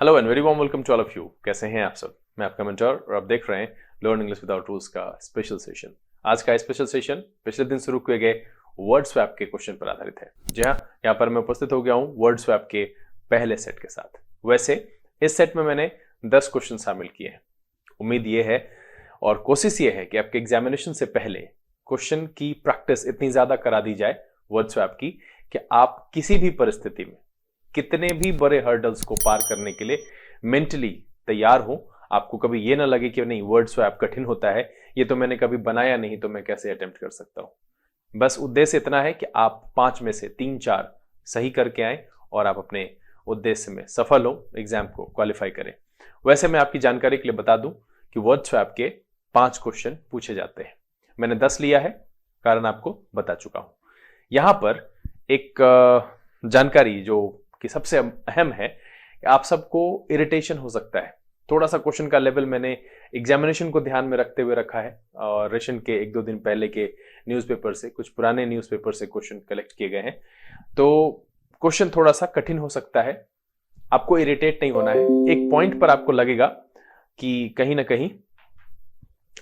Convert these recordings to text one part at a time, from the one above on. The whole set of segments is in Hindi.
Hello and very warm welcome to all of you. कैसे हैं आप सब? मैं आपका मेंटर और आप देख रहे हैं लर्न इंग्लिश विदाउट रूल्स का स्पेशल सेशन। आज का स्पेशल सेशन पिछले दिन शुरू किए गए वर्ड स्वैप के क्वेश्चन पर आधारित है। जी हाँ, यहाँ पर मैं उपस्थित हो गया हूँ वर्ड स्वैप के पहले सेट के साथ। वैसे इस सेट में मैंने 10 क्वेश्चन शामिल किए हैं। उम्मीद ये है और कोशिश ये है कि आपके एग्जामिनेशन से पहले क्वेश्चन की प्रैक्टिस इतनी ज्यादा करा दी जाए वर्ड स्वैप की कि आप किसी भी परिस्थिति में कितने भी बड़े हर्डल्स को पार करने के लिए मेंटली तैयार हो। आपको कभी ये ना लगे कि नहीं वर्ड स्वैप कठिन होता है, ये तो मैंने कभी बनाया नहीं तो मैं कैसे अटेम्प्ट कर सकता हूं। बस उद्देश्य इतना है कि आप 5 में से 3-4 सही करके आए और आप अपने उद्देश्य में सफल हो, एग्जाम को क्वालिफाई करें। वैसे मैं आपकी जानकारी के लिए बता दूं कि वर्ड स्वैप के 5 क्वेश्चन पूछे जाते हैं। मैंने 10 लिया है, कारण आपको बता चुका हूं। यहां पर एक जानकारी जो कि सबसे अहम है कि आप सबको इरिटेशन हो सकता है। थोड़ा सा क्वेश्चन का लेवल मैंने एग्जामिनेशन को ध्यान में रखते हुए रखा है और रिसेंट के 1-2 दिन पहले के न्यूज़पेपर से, कुछ पुराने न्यूज़पेपर से क्वेश्चन कलेक्ट किए गए हैं। तो क्वेश्चन थोड़ा सा कठिन हो सकता है, आपको इरिटेट नहीं होना है। एक पॉइंट पर आपको लगेगा कि कहीं ना कहीं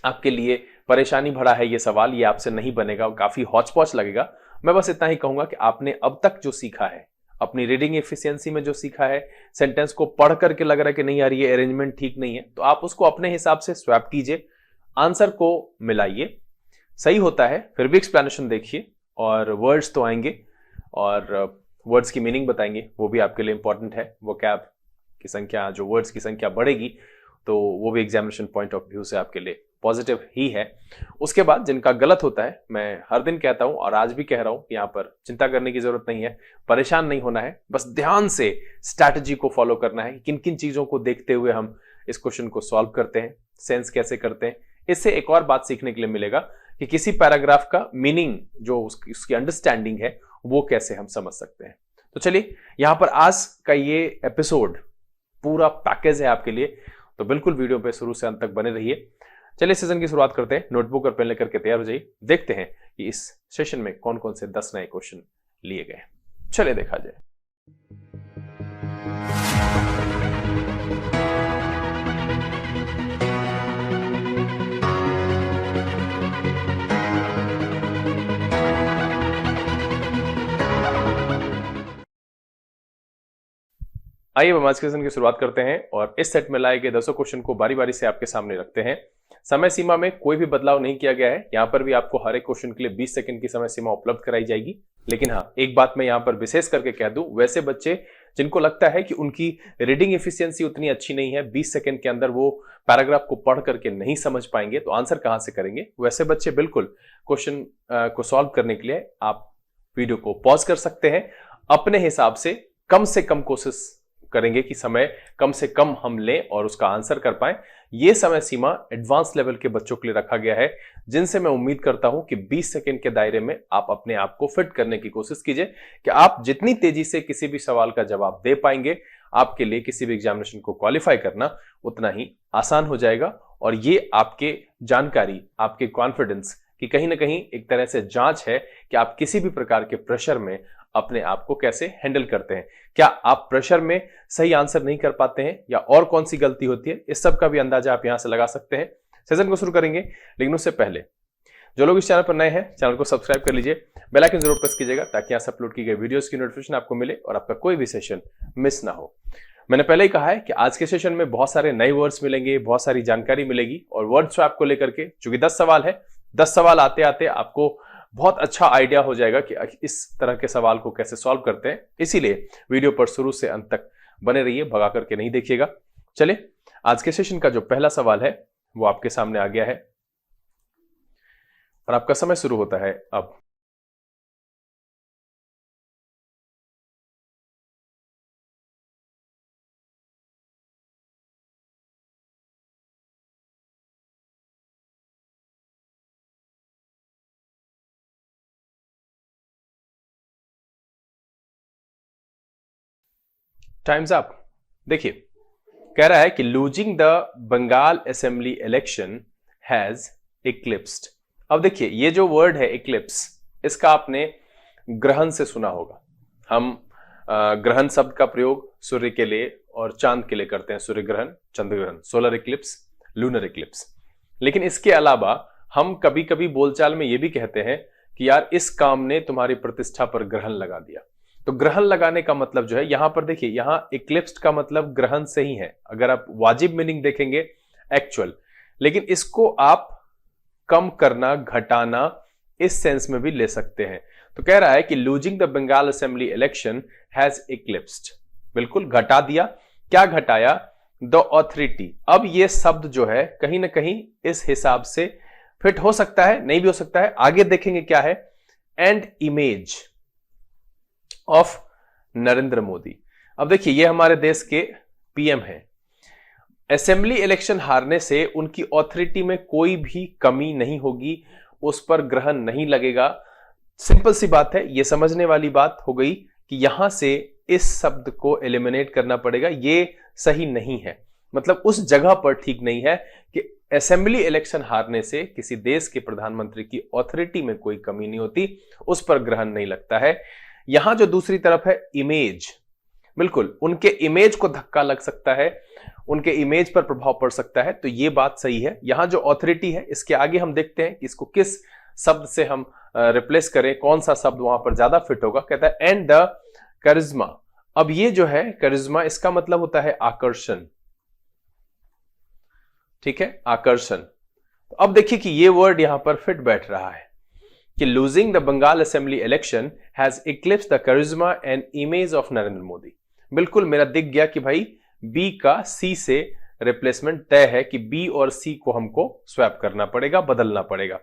आपके लिए परेशानी भरा है ये सवाल, ये आपसे नहीं बनेगा, काफी हौच पौच लगेगा। मैं बस इतना ही कहूंगा कि आपने अब तक जो सीखा है, अपनी रीडिंग एफिशिएंसी में जो सीखा है, सेंटेंस को पढ़ करके लग रहा है कि नहीं यार ये अरेंजमेंट ठीक नहीं है, तो आप उसको अपने हिसाब से स्वैप कीजिए, आंसर को मिलाइए। सही होता है फिर भी एक्सप्लेनेशन देखिए और वर्ड्स तो आएंगे और वर्ड्स की मीनिंग बताएंगे, वो भी आपके लिए इंपॉर्टेंट है। वोकैब की संख्या, जो वर्ड्स की संख्या बढ़ेगी तो वो भी एग्जामिनेशन पॉइंट ऑफ व्यू से आपके लिए पॉजिटिव ही है। उसके बाद जिनका गलत होता है, मैं हर दिन कहता हूं और आज भी कह रहा हूं कि यहां पर चिंता करने की जरूरत नहीं है, परेशान नहीं होना है, बस ध्यान से स्ट्रैटेजी को फॉलो करना है। किन किन चीजों को देखते हुए हम इस क्वेश्चन को सॉल्व करते हैं, सेंस कैसे करते हैं। इससे एक और बात सीखने के लिए मिलेगा कि किसी पैराग्राफ का मीनिंग जो उसकी अंडरस्टैंडिंग है वो कैसे हम समझ सकते हैं। तो चलिए, यहां पर आज का ये एपिसोड पूरा पैकेज है आपके लिए, तो बिल्कुल वीडियो पे शुरू से अंत तक बने रहिए। चलिए सेशन की शुरुआत करते हैं। नोटबुक और पेन लेकर के तैयार हो जाइए। देखते हैं कि इस सेशन में कौन कौन से 10 नए क्वेश्चन लिए गए। चलिए देखा जाए। आइए हम आज के सेशन की शुरुआत करते हैं और इस सेट में लाए गए 10 क्वेश्चन को बारी बारी से आपके सामने रखते हैं। समय सीमा में कोई भी बदलाव नहीं किया गया है। यहां पर भी आपको हर एक क्वेश्चन के लिए 20 सेकंड की समय सीमा उपलब्ध कराई जाएगी। लेकिन हाँ, एक बात मैं यहां पर विशेष करके कह दूं, वैसे बच्चे जिनको लगता है कि उनकी रीडिंग एफिशिएंसी उतनी अच्छी नहीं है, 20 सेकंड के अंदर वो पैराग्राफ को पढ़ करके नहीं समझ पाएंगे, तो आंसर कहां से करेंगे। वैसे बच्चे बिल्कुल क्वेश्चन को सॉल्व करने के लिए आप वीडियो को पॉज कर सकते हैं। अपने हिसाब से कम कोशिश करेंगे कि समय कम से कम हम लें और उसका आंसर कर पाएं। यह समय सीमा एडवांस लेवल के बच्चों के लिए रखा गया है, जिनसे मैं उम्मीद करता हूं कि 20 सेकंड के दायरे में आप अपने आप को फिट करने की कोशिश कीजिए कि आप जितनी तेजी से किसी भी सवाल का जवाब दे पाएंगे, आपके लिए किसी भी एग्जामिनेशन को क्वालिफाई करना उतना ही आसान हो जाएगा। और ये आपके जानकारी, आपके कॉन्फिडेंस की कहीं ना कहीं एक तरह से जांच है कि आप किसी भी प्रकार के प्रेशर में अपने आप को कैसे हैंडल करते हैं। क्या आप प्रेशर में सही आंसर नहीं कर पाते हैं या और कौन सी गलती होती है, इस सब का भी अंदाजा आप यहां से लगा सकते हैं। सेशन को शुरू करेंगे, लेकिन उससे पहले जो लोग इस चैनल पर नए हैं, चैनल को सब्सक्राइब कर लीजिए, बेल आइकन जरूर प्रेस कीजिएगा ताकि यहां से अपलोड की गई वीडियोस की नोटिफिकेशन आपको मिले और आपका कोई भी सेशन मिस ना हो। मैंने पहले ही कहा है कि आज के सेशन में बहुत सारे नए वर्ड्स मिलेंगे, बहुत सारी जानकारी मिलेगी और वर्ड स्वैप को लेकर के चूंकि 10 सवाल है, 10 सवाल आते आते आपको बहुत अच्छा आइडिया हो जाएगा कि इस तरह के सवाल को कैसे सॉल्व करते हैं। इसीलिए वीडियो पर शुरू से अंत तक बने रहिए, भगा करके नहीं देखिएगा। चलिए, आज के सेशन का जो पहला सवाल है वो आपके सामने आ गया है और आपका समय शुरू होता है अब। Times up. देखिए, कह रहा है कि losing the Bengal assembly election has eclipsed. अब देखिए, ये जो वर्ड है इक्लिप्स, इसका आपने ग्रहण से सुना होगा। हम ग्रहण शब्द का प्रयोग सूर्य के लिए और चांद के लिए करते हैं, सूर्य ग्रहण, चंद्र ग्रहण, सोलर इक्लिप्स, लूनर इक्लिप्स। लेकिन इसके अलावा हम कभी कभी बोलचाल में ये भी कहते हैं कि यार इस काम ने तुम्हारी प्रतिष्ठा पर ग्रहण लगा दिया। तो ग्रहण लगाने का मतलब जो है, यहां पर देखिए, यहां इक्लिप्स्ड का मतलब ग्रहण से ही है, अगर आप वाजिब मीनिंग देखेंगे एक्चुअल, लेकिन इसको आप कम करना, घटाना, इस सेंस में भी ले सकते हैं। तो कह रहा है कि losing the Bengal assembly election has eclipsed, बिल्कुल घटा दिया। क्या घटाया? The authority. अब ये शब्द जो है कहीं ना कहीं इस हिसाब से फिट हो सकता है, नहीं भी हो सकता है, आगे देखेंगे क्या है। And image of Narendra Modi. अब देखिए ये हमारे देश के पीएम हैं। असेंबली इलेक्शन हारने से उनकी ऑथोरिटी में कोई भी कमी नहीं होगी, उस पर ग्रहण नहीं लगेगा। सिंपल सी बात है, यह समझने वाली बात हो गई कि यहां से इस शब्द को एलिमिनेट करना पड़ेगा, ये सही नहीं है, मतलब उस जगह पर ठीक नहीं है कि असेंबली इलेक्शन हारने से किसी देश के प्रधानमंत्री की ऑथोरिटी में कोई कमी नहीं होती, उस पर ग्रहण नहीं लगता है। यहां जो दूसरी तरफ है इमेज, बिल्कुल उनके इमेज को धक्का लग सकता है, उनके इमेज पर प्रभाव पड़ सकता है, तो यह बात सही है। यहां जो ऑथोरिटी है, इसके आगे हम देखते हैं कि इसको किस शब्द से हम रिप्लेस करें, कौन सा शब्द वहां पर ज्यादा फिट होगा। कहता है एंड द करिश्मा। अब ये जो है करिश्मा, इसका मतलब होता है आकर्षण, ठीक है, आकर्षण। तो अब देखिए कि ये वर्ड यहां पर फिट बैठ रहा है कि losing the Bengal assembly election has eclipsed the charisma and image of Narendra Modi. बिल्कुल मेरा दिख गया कि भाई बी का सी से रिप्लेसमेंट तय है कि बी और सी को हमको स्वैप करना पड़ेगा, बदलना पड़ेगा।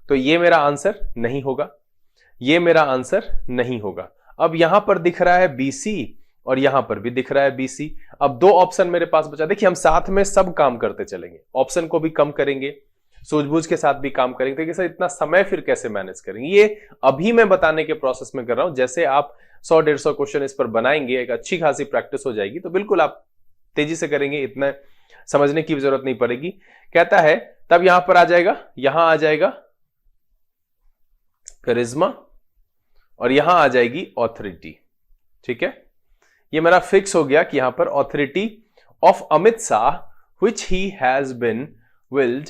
तो ये मेरा आंसर नहीं होगा, ये मेरा आंसर नहीं होगा। अब यहां पर दिख रहा है बीसी और यहां पर भी दिख रहा है बीसी। अब दो ऑप्शन मेरे पास बचा। देखिए हम साथ में सब काम करते चलेंगे, ऑप्शन को भी कम करेंगे, सूझबूझ के साथ भी काम करेंगे। तो सर इतना समय फिर कैसे मैनेज करेंगे, ये अभी मैं बताने के प्रोसेस में कर रहा हूं। जैसे आप 100-150 क्वेश्चन इस पर बनाएंगे, एक अच्छी खासी प्रैक्टिस हो जाएगी, तो बिल्कुल आप तेजी से करेंगे, इतना समझने की जरूरत नहीं पड़ेगी। कहता है तब यहां पर आ जाएगा, यहां आ जाएगा करिश्मा और यहां आ जाएगी ऑथोरिटी, ठीक है। ये मेरा फिक्स हो गया कि यहां पर authority of Amit Shah which he has been wielded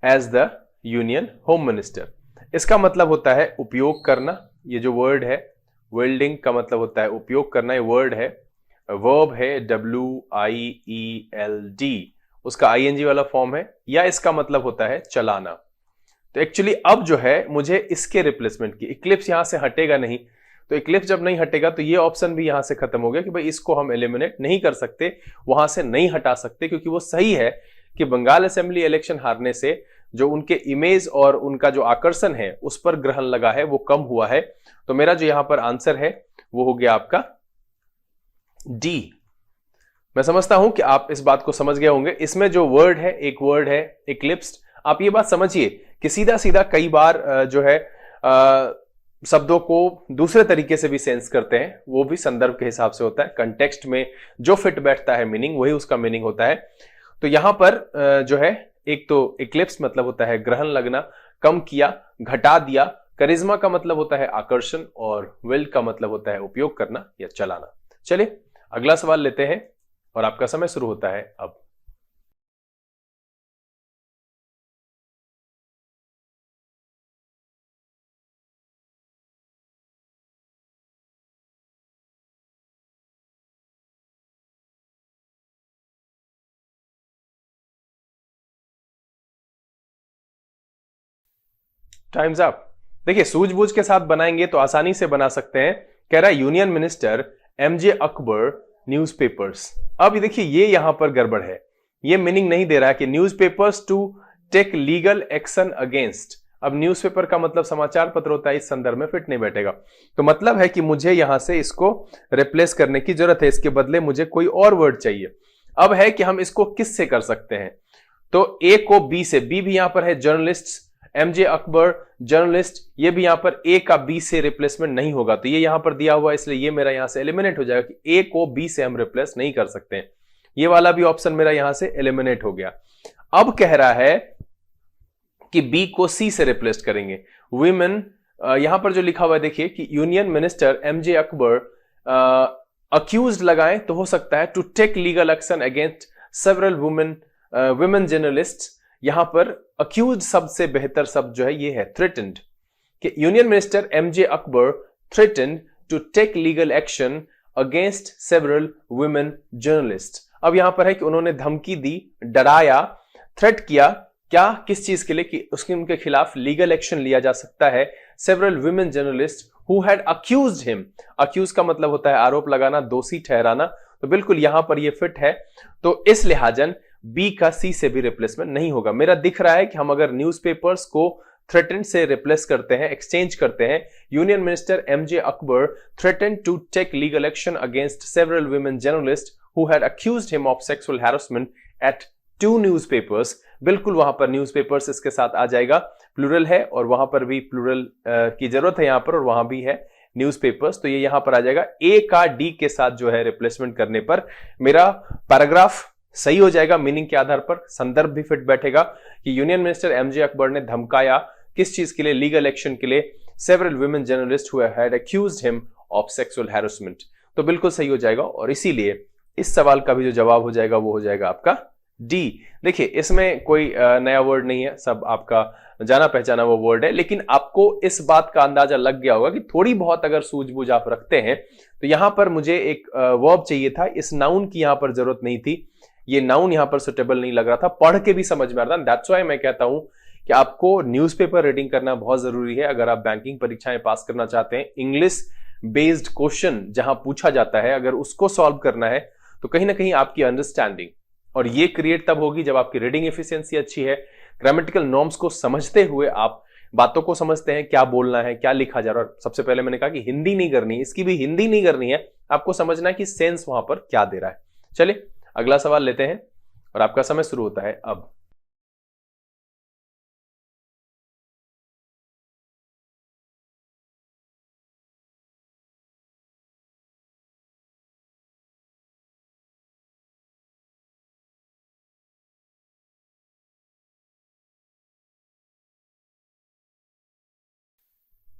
as the union home minister. इसका मतलब होता है उपयोग करना। ये जो वर्ड है विल्डिंग का मतलब होता है उपयोग करना, ये वर्ड है, वर्ब है WIELD, उसका ING वाला फॉर्म है, या इसका मतलब होता है चलाना। तो एक्चुअली अब जो है मुझे इसके रिप्लेसमेंट की, इक्लिप्स यहां से हटेगा नहीं, तो इक्लिप्स जब नहीं हटेगा तो ये ऑप्शन भी यहां से खत्म हो गया कि भाई इसको हम एलिमिनेट नहीं कर सकते, वहां से नहीं हटा सकते, क्योंकि वो सही है कि बंगाल असेंबली इलेक्शन हारने से जो उनके इमेज और उनका जो आकर्षण है उस पर ग्रहण लगा है, वो कम हुआ है। तो मेरा जो यहां पर आंसर है वो हो गया आपका डी। मैं समझता हूं कि आप इस बात को समझ गए होंगे। इसमें जो वर्ड है, एक वर्ड है इक्लिप्स्ड। आप ये बात समझिए कि सीधा सीधा कई बार जो है शब्दों को दूसरे तरीके से भी सेंस करते हैं, वो भी संदर्भ के हिसाब से होता है, कंटेक्स्ट में जो फिट बैठता है मीनिंग, वही उसका मीनिंग होता है। तो यहां पर जो है एक तो इक्लिप्स मतलब होता है ग्रहण लगना, कम किया, घटा दिया। करिश्मा का मतलब होता है आकर्षण और विल का मतलब होता है उपयोग करना या चलाना। चलिए अगला सवाल लेते हैं और आपका समय शुरू होता है अब। Times up. देखिए सूझबूझ के साथ बनाएंगे तो आसानी से बना सकते हैं। कह रहा है union minister MJ Akbar newspapers. अब देखिए ये यहां पर गड़बड़ है, ये मीनिंग नहीं दे रहा है कि newspapers to take legal action against. अब न्यूज़पेपर का मतलब समाचार पत्र होता है, इस संदर्भ में फिट नहीं बैठेगा। तो मतलब है कि मुझे यहां से इसको रिप्लेस करने की जरूरत है, इसके बदले मुझे कोई और वर्ड चाहिए। अब है कि हम इसको किस से कर सकते हैं, तो ए को बी से, बी भी यहां पर है जर्नलिस्ट, MJ अकबर जर्नलिस्ट, ये भी यहां पर ए का बी से रिप्लेसमेंट नहीं होगा, तो ये यहां पर दिया हुआ है, इसलिए ये मेरा यहां से एलिमिनेट हो जाएगा कि ए को बी से हम रिप्लेस नहीं कर सकते हैं। ये वाला भी ऑप्शन मेरा यहां से एलिमिनेट हो गया। अब कह रहा है कि बी को सी से रिप्लेस करेंगे। वुमेन, यहां पर जो लिखा हुआ है देखिए कि union minister MJ Akbar accused लगाएं तो हो सकता है to take legal action against several women journalist. यहां पर अक्यूज शब्द से बेहतर शब्द जो है ये है थ्रेटेंड, कि union minister MJ Akbar threatened to take legal action against several women journalist. अब यहां पर है कि उन्होंने धमकी दी, डराया, थ्रेट किया, क्या, किस चीज के लिए, कि उनके खिलाफ लीगल एक्शन लिया जा सकता है several women journalist who had accused him. Accuse का मतलब होता है आरोप लगाना, दोषी ठहराना, तो बिल्कुल यहां पर ये फिट है। तो इस लिहाजन बी का सी से भी रिप्लेसमेंट नहीं होगा। मेरा दिख रहा है कि हम अगर न्यूज़पेपर्स को थ्रेटेंड से रिप्लेस करते हैं, एक्सचेंज करते हैं, union minister MJ Akbar threatened to take legal action against several women journalist who had accused him of sexual harassment at 2 newspapers. बिल्कुल वहां पर न्यूज़पेपर्स इसके साथ आ जाएगा, प्लूरल है और वहां पर भी प्लूरल की जरूरत है यहां पर, और वहां भी है न्यूज़पेपर्स, तो ये यहां पर आ जाएगा। ए का डी के साथ जो है रिप्लेसमेंट करने पर मेरा पैराग्राफ सही हो जाएगा, मीनिंग के आधार पर संदर्भ भी फिट बैठेगा कि यूनियन मिनिस्टर एमजे अकबर ने धमकाया, किस चीज के लिए, लीगल एक्शन के लिए, several women journalist who had accused him of sexual harassment. तो बिल्कुल सही हो जाएगा, और इसीलिए इस सवाल का भी जो जवाब हो जाएगा वो हो जाएगा आपका डी। देखिए इसमें कोई नया वर्ड नहीं है, सब आपका जाना पहचाना वो वर्ड है, लेकिन आपको इस बात का अंदाजा लग गया होगा कि थोड़ी बहुत अगर सूझबूझ आप रखते हैं तो यहां पर मुझे एक वर्ब चाहिए था, इस नाउन की यहां पर जरूरत नहीं थी, ये नाउन यहां पर सुटेबल नहीं लग रहा था, पढ़ के भी समझ में आ रहा था। दैट्स व्हाई मैं कहता हूं कि आपको न्यूज़पेपर रीडिंग करना बहुत जरूरी है अगर आप बैंकिंग परीक्षाएं पास करना चाहते हैं। इंग्लिश बेस्ड क्वेश्चन जहां पूछा जाता है, अगर उसको सॉल्व करना है तो कहीं ना कहीं आपकी अंडरस्टैंडिंग और ये क्रिएट तब होगी जब आपकी रीडिंग एफिशिएंसी अच्छी है, ग्रामेटिकल नॉर्म्स को समझते हुए आप बातों को समझते हैं, क्या बोलना है, क्या लिखा जा रहा है। और सबसे पहले मैंने कहा कि हिंदी नहीं करनी है, इसकी भी हिंदी नहीं करनी है, आपको समझना है कि सेंस वहां पर क्या दे रहा है। चलिए अगला सवाल लेते हैं और आपका समय शुरू होता है अब।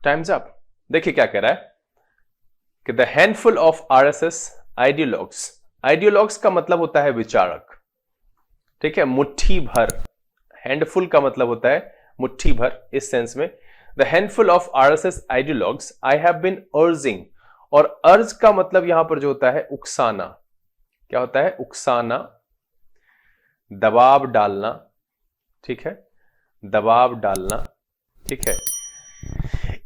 Times up. देखिए क्या कह रहा है कि the handful of RSS ideologues, ideologues का मतलब होता है विचारक, ठीक है, मुट्ठी भर। हैंडफुल का मतलब होता है मुट्ठी भर, इस सेंस में the handful of RSS ideologues I have been urging, और अर्ज का मतलब यहां पर जो होता है उकसाना, क्या होता है, उकसाना, दबाव डालना, ठीक है, दबाव डालना, ठीक है,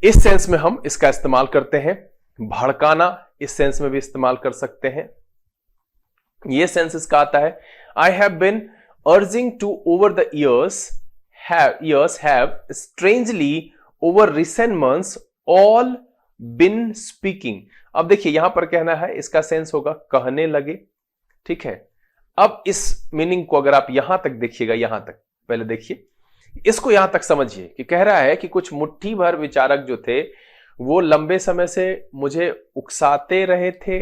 इस सेंस में हम इसका इस्तेमाल करते हैं। भड़काना इस सेंस में भी इस्तेमाल कर सकते हैं। ये सेंस इसका आता है I have been urging to over the years have strangely over recent months all been speaking। अब देखिए यहां पर कहना है, इसका सेंस होगा कहने लगे, ठीक है। अब इस मीनिंग को अगर आप यहां तक देखिएगा, यहां तक पहले देखिए, इसको यहां तक समझिए कि कह रहा है कि कुछ मुट्ठी भर विचारक जो थे वो लंबे समय से मुझे उकसाते रहे थे,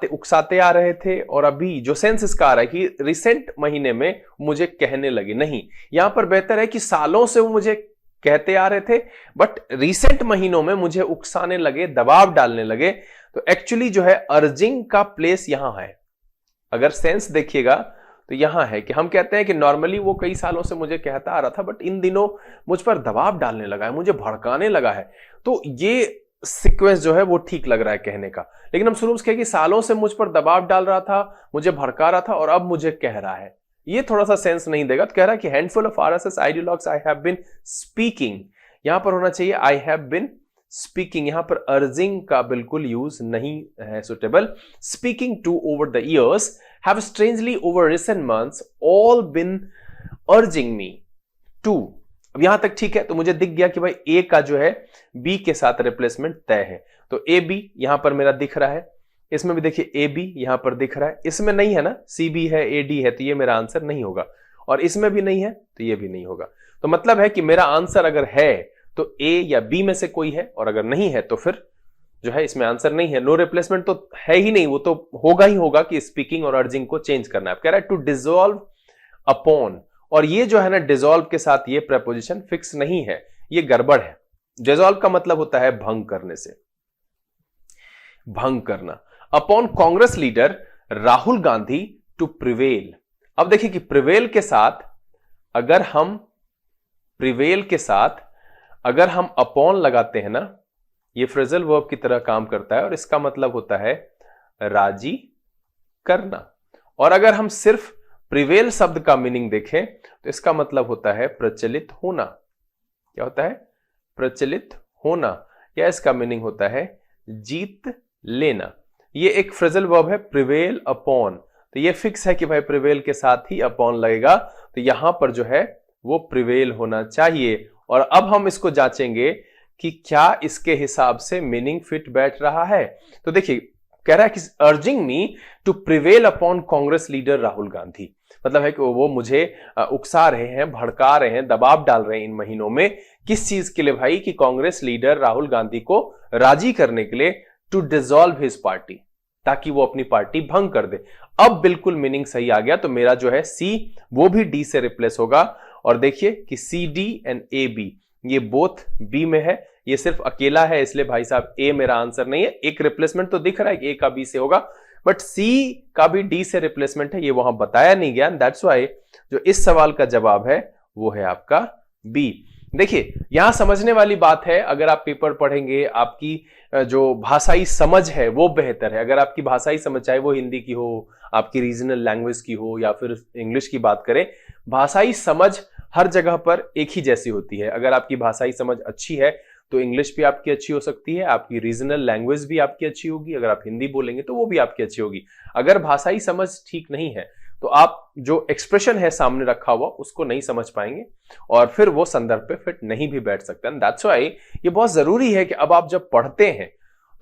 उकसाते आ रहे थे, और अभी जो सेंस इसका आ रहा है कि रिसेंट महीने में मुझे कहने लगे। नहीं, यहां पर बेहतर है कि सालों से वो मुझे कहते आ रहे थे, बट रिसेंट महीनों में मुझे उकसाने लगे, दबाव डालने लगे। तो एक्चुअली जो है अर्जिंग का प्लेस यहां है। अगर सेंस देखिएगा तो यहां है कि हम कहते हैं कि नॉर्मली वो कई सालों से मुझे कहता आ रहा था, बट इन दिनों मुझ पर दबाव डालने लगा है, मुझे भड़काने लगा है। तो ये सीक्वेंस जो है वो ठीक लग रहा है कहने का, लेकिन हम शुरू से कहें कि सालों से मुझ पर दबाव डाल रहा था, मुझे भड़का रहा था, और अब मुझे कह रहा है, ये थोड़ा सा सेंस नहीं देगा। तो कह रहा है कि handful of RSS ideologues I have been speaking, यहां पर होना चाहिए आई हैव बीन स्पीकिंग, यहां पर अर्जिंग का बिल्कुल यूज नहीं है suitable. Speaking to over the years, have strangely over recent months all been urging me to. अब यहां तक ठीक है, तो मुझे दिख गया कि भाई ए का जो है बी के साथ रिप्लेसमेंट तय है। तो ए बी यहां पर मेरा दिख रहा है, इसमें भी देखिए ए बी यहां पर दिख रहा है, इसमें नहीं है ना, सी बी है, ए डी है, तो ये मेरा आंसर नहीं होगा, और इसमें भी नहीं है तो ये भी नहीं होगा। तो मतलब है कि मेरा आंसर अगर है तो ए या बी में से कोई है, और अगर नहीं है तो फिर जो है इसमें आंसर नहीं है। नो रिप्लेसमेंट तो है ही नहीं, वो तो होगा ही होगा कि स्पीकिंग और अर्जिंग को चेंज करना है। कह रहा है टू डिसॉल्व अपॉन, और ये जो है ना डिसॉल्व के साथ ये प्रेपोजिशन फिक्स नहीं है, ये गड़बड़ है। डिसॉल्व का मतलब होता है भंग करने से, भंग करना। Upon Congress leader Rahul Gandhi to prevail. अब देखिए कि प्रिवेल के साथ अगर हम अपॉन लगाते हैं ना, ये फ्रेजल वर्ब की तरह काम करता है और इसका मतलब होता है राजी करना। और अगर हम सिर्फ प्रिवेल शब्द का मीनिंग देखें तो इसका मतलब होता है प्रचलित होना। क्या होता है? प्रचलित होना, या इसका मीनिंग होता है जीत लेना। ये एक फ्रेजल वर्ब है, प्रिवेल अपॉन। तो ये फिक्स है कि भाई प्रिवेल के साथ ही अपॉन लगेगा, तो यहां पर जो है वो प्रिवेल होना चाहिए। और अब हम इसको जांचेंगे कि क्या इसके हिसाब से मीनिंग फिट बैठ रहा है। तो देखिए, कह रहा है कि urging me to prevail upon Congress leader Rahul Gandhi, मतलब है कि वो मुझे उकसा रहे हैं, भड़का रहे हैं, दबाव डाल रहे हैं इन महीनों में। किस चीज के लिए भाई? कि कांग्रेस लीडर राहुल गांधी को राजी करने के लिए, टू डिसॉल्व हिज पार्टी, ताकि वो अपनी पार्टी भंग कर दे। अब बिल्कुल मीनिंग सही आ गया। तो मेरा जो है सी वो भी डी से रिप्लेस होगा। और देखिए कि C D and A B ये बोथ बी में है, ये सिर्फ अकेला है, इसलिए भाई साहब ए मेरा आंसर नहीं है। एक रिप्लेसमेंट तो दिख रहा है कि ए का बी से होगा, बट सी का भी डी से रिप्लेसमेंट है, ये वहां बताया नहीं गया। दैट्स व्हाई जो इस सवाल का जवाब है वो है आपका बी। देखिए, यहां समझने वाली बात है, अगर आप पेपर पढ़ेंगे आपकी जो भाषाई समझ है वो बेहतर है। अगर आपकी भाषाई समझ, चाहे वो हिंदी की हो, आपकी रीजनल लैंग्वेज की हो, या फिर इंग्लिश की बात करें, भाषाई समझ हर जगह पर एक ही जैसी होती है। अगर आपकी भाषाई समझ अच्छी है तो इंग्लिश भी आपकी अच्छी हो सकती है, आपकी रीजनल लैंग्वेज भी आपकी अच्छी होगी, अगर आप हिंदी बोलेंगे तो वो भी आपकी अच्छी होगी। अगर भाषाई समझ ठीक नहीं है तो आप जो एक्सप्रेशन है सामने रखा हुआ उसको नहीं समझ पाएंगे, और फिर वो संदर्भ पे फिट नहीं भी बैठ सकता। दैट्स व्हाई ये बहुत जरूरी है कि अब आप जब पढ़ते हैं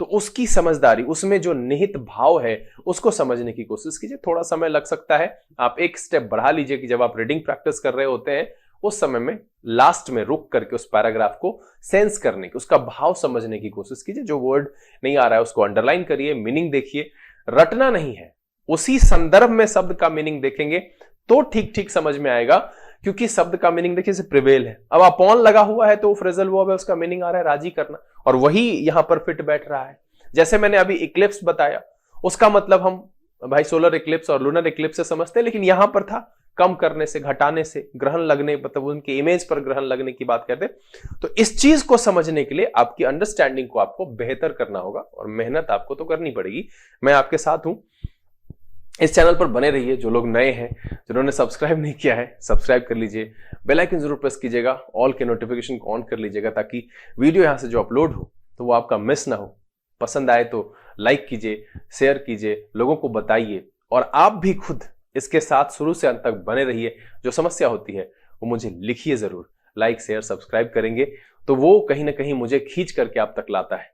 तो उसकी समझदारी, उसमें जो निहित भाव है उसको समझने की कोशिश कीजिए। थोड़ा समय लग सकता है, आप एक स्टेप बढ़ा लीजिए कि जब आप रीडिंग प्रैक्टिस कर रहे होते हैं उस समय में लास्ट में रुक करके उस पैराग्राफ को सेंस करने की, उसका भाव समझने की कोशिश कीजिए। जो वर्ड नहीं आ रहा है उसको अंडरलाइन करिए, मीनिंग देखिए, रटना नहीं है। उसी संदर्भ में शब्द का मीनिंग देखेंगे तो ठीक ठीक समझ में आएगा, क्योंकि शब्द का मीनिंग देखिए प्रिवेल है। अब अपॉन लगा हुआ है तो फ्रेजल वर्ब है, उसका मीनिंग आ रहा है राजी करना, और वही यहां पर फिट बैठ रहा है। जैसे मैंने अभी इक्लिप्स बताया, उसका मतलब हम भाई सोलर इक्लिप्स और लूनर इक्लिप्स से समझते हैं, लेकिन यहां पर था कम करने से, घटाने से, ग्रहण लगने, मतलब उनके इमेज पर ग्रहण लगने की बात कहते हैं। तो इस चीज को समझने के लिए आपकी अंडरस्टैंडिंग को आपको बेहतर करना होगा, और मेहनत आपको तो करनी पड़ेगी। मैं आपके साथ हूं, इस चैनल पर बने रहिए। जो लोग नए हैं, जिन्होंने सब्सक्राइब नहीं किया है, सब्सक्राइब कर लीजिए, बेल आइकन जरूर प्रेस कीजिएगा, ऑल के नोटिफिकेशन को ऑन कर लीजिएगा, ताकि वीडियो यहां से जो अपलोड हो तो वो आपका मिस ना हो। पसंद आए तो लाइक कीजिए, शेयर कीजिए, लोगों को बताइए, और आप भी खुद इसके साथ शुरू से अंत तक बने रहिए। जो समस्या होती है वो मुझे लिखिए जरूर। लाइक शेयर सब्सक्राइब करेंगे तो वो कहीं ना कहीं मुझे खींच करके आप तक लाता है,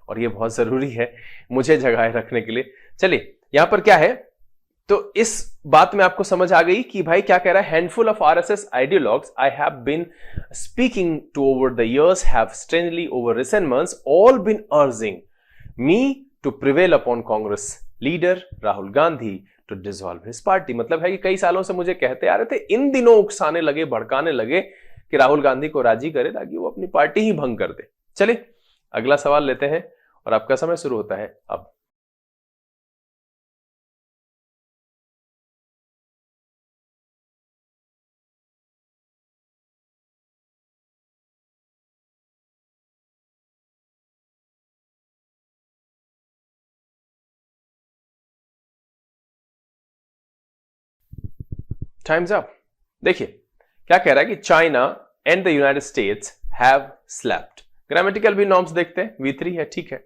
और ये बहुत जरूरी है मुझे जगाए रखने के लिए। चलिए, यहां पर क्या है, तो इस बात में आपको समझ आ गई कि भाई क्या कह रहा है। Handful of RSS ideologues I have been speaking to over the years have strangely over recent months all been urging me to prevail upon Congress leader Rahul Gandhi to dissolve his party. मतलब है कि कई सालों से मुझे कहते आ रहे थे, इन दिनों उकसाने लगे, भड़काने लगे कि राहुल गांधी को राजी करे ताकि वो अपनी पार्टी ही भंग कर दे। चलिए अगला सवाल लेते हैं, और आपका समय शुरू होता है अब। Times up. देखिए क्या कह रहा है कि China and the United states have slapped. Grammatical भी नॉर्म्स देखते हैं, V3 है, ठीक है।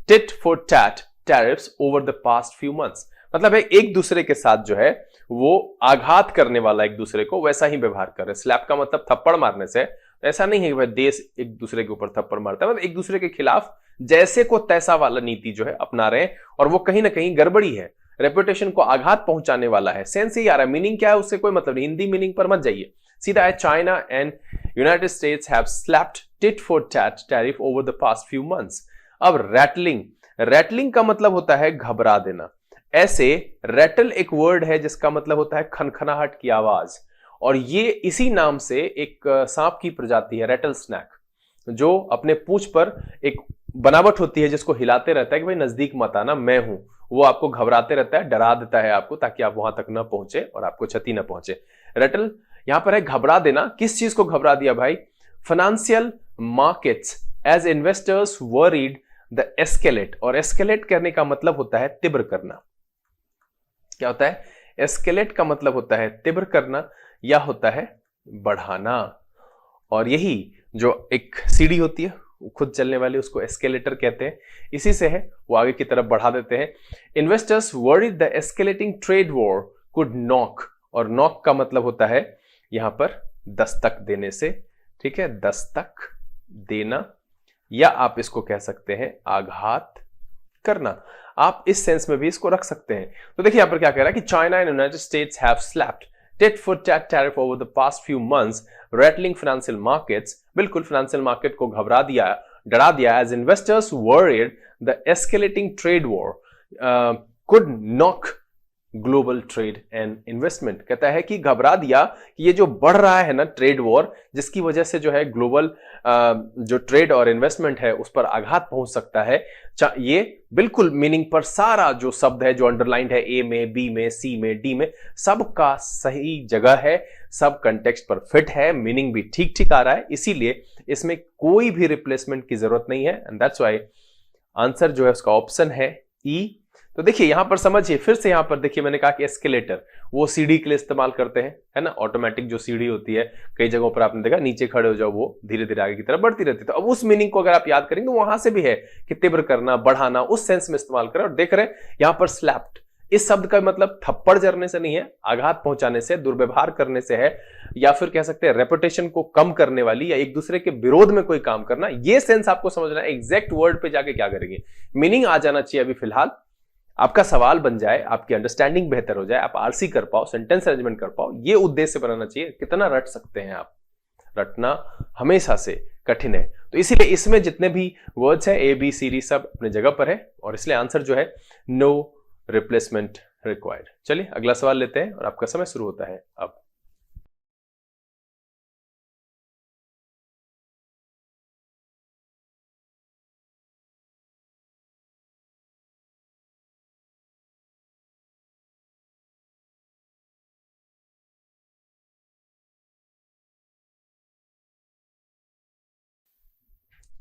Tit for tat tariffs over the past few months, मतलब है एक दूसरे के साथ जो है वो आघात करने वाला, एक दूसरे को वैसा ही व्यवहार कर रहे। स्लैप का मतलब थप्पड़ मारने से, ऐसा नहीं है कि भाई देश एक दूसरे के ऊपर थप्पड़ मारता है, मतलब एक दूसरे के खिलाफ जैसे को तैसा वाला नीति जो है अपना रहे हैं, और वो कहीं ना कहीं गड़बड़ी है, रेपुटेशन को आघात पहुंचाने वाला है। सेंस ही आ रहा है, मीनिंग क्या है उससे कोई मतलब नहीं, हिंदी मीनिंग पर मत जाइए, सीधा है। China and United states have slapped tit for tat tariff over the past few months. अब रैटलिंग, रैटलिंग का मतलब होता है घबरा देना। ऐसे रैटल एक वर्ड है जिसका मतलब होता है खनखनाहट की आवाज, और ये इसी नाम से एक सांप की प्रजाति है, रैटल स्नैक, जो अपने पूंछ पर एक बनावट होती है जिसको हिलाते रहता है कि भाई नजदीक मत आना, मैं हूं। वो आपको घबराते रहता है, डरा देता है आपको, ताकि आप वहां तक ना पहुंचे और आपको क्षति ना पहुंचे। रटल यहां पर है घबरा देना। किस चीज को घबरा दिया भाई? Financial markets as investors worried the escalate. और एस्केलेट करने का मतलब होता है तीव्र करना। क्या होता है? एस्केलेट का मतलब होता है तीव्र करना या होता है बढ़ाना। और यही जो एक सीढ़ी होती है खुद चलने वाली, उसको एस्केलेटर कहते हैं। इसी से है वो आगे की तरफ बढ़ा देते हैं। Investors worried the escalating trade war could knock. और नॉक का मतलब होता है यहां पर दस्तक देने से, ठीक है, दस्तक देना, या आप इसको कह सकते हैं आघात करना। आप इस सेंस में भी इसको रख सकते हैं। तो देखिए यहां पर क्या कह रहा है कि China and United states have slapped tit for tat tariff over the past few months, rattling financial markets। बिल्कुल फाइनेंशियल मार्केट को घबरा दिया, डरा दिया। as investors worried the escalating trade war could knock global trade and investment. कहता है कि घबरा दिया कि ये जो बढ़ रहा है ना ट्रेड वॉर, जिसकी वजह से जो है ग्लोबल जो ट्रेड और इन्वेस्टमेंट है उस पर आघात पहुंच सकता है। ये बिल्कुल मीनिंग पर सारा जो शब्द है जो अंडरलाइंड है, ए में, बी में, सी में, डी में, सबका सही जगह है, सब कंटेक्स्ट पर फिट है, मीनिंग भी ठीक ठीक आ रहा है। इसीलिए इसमें कोई भी रिप्लेसमेंट की जरूरत नहीं है। एंड दैट्स व्हाई आंसर जो है उसका ऑप्शन है ई। तो देखिए यहां पर समझिए, फिर से यहां पर देखिए, मैंने कहा कि एस्केलेटर वो सीढ़ी के लिए इस्तेमाल करते हैं, है ना, ऑटोमेटिक जो सीढ़ी होती है, कई जगहों पर आपने देखा नीचे खड़े हो जाओ वो धीरे धीरे आगे की तरफ बढ़ती रहती है। तो अब उस मीनिंग को अगर आप याद करेंगे तो वहां से भी है कि तीव्र करना, बढ़ाना, उस सेंस में इस्तेमाल करें। और देख रहे हैं यहां पर स्लैप्ड, इस शब्द का मतलब थप्पड़ जरने से नहीं है, आघात पहुंचाने से, दुर्व्यवहार करने से है, या फिर कह सकते हैं रेपुटेशन को कम करने वाली, या एक दूसरे के विरोध में कोई काम करना। ये सेंस आपको समझना है। एग्जैक्ट वर्ड पे जाके क्या करेंगे, मीनिंग आ जाना चाहिए अभी फिलहाल, आपका सवाल बन जाए, आपकी अंडरस्टैंडिंग बेहतर हो जाए, आप आरसी कर पाओ, सेंटेंस अरेंजमेंट कर पाओ, ये उद्देश्य बनाना चाहिए। कितना रट सकते हैं आप, रटना हमेशा से कठिन है। तो इसीलिए इसमें जितने भी वर्ड्स हैं, ए बी सी डी, सब अपने जगह पर है, और इसलिए आंसर जो है नो रिप्लेसमेंट रिक्वायर्ड। चलिए अगला सवाल लेते हैं और आपका समय शुरू होता है अब।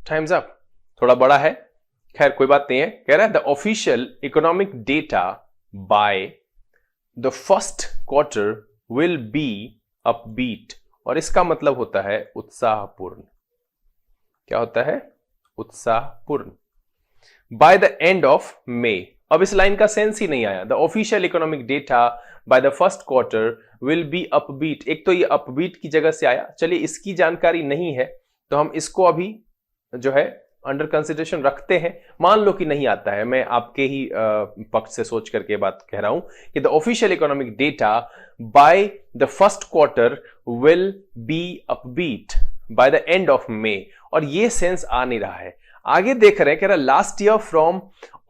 टाइम्स अप, थोड़ा बड़ा है, खैर कोई बात नहीं है। कह रहा है the official economic data by the first quarter will be upbeat. और इसका मतलब होता है उत्साहपूर्ण। क्या होता है? उत्साहपूर्ण। By the end of May. अब इस लाइन का सेंस ही नहीं आया। The official economic data by the first quarter will be upbeat. एक तो ये अपबीट की जगह से आया, चलिए इसकी जानकारी नहीं है तो हम इसको अभी जो है अंडर कंसिडरेशन रखते हैं। मान लो कि नहीं आता है, मैं आपके ही पक्ष से सोच करके बात कह रहा हूं कि the official economic data by the first quarter will be upbeat bye the end of मे। और ये सेंस आ नहीं रहा है। आगे देख रहे हैं, कह रहा last year from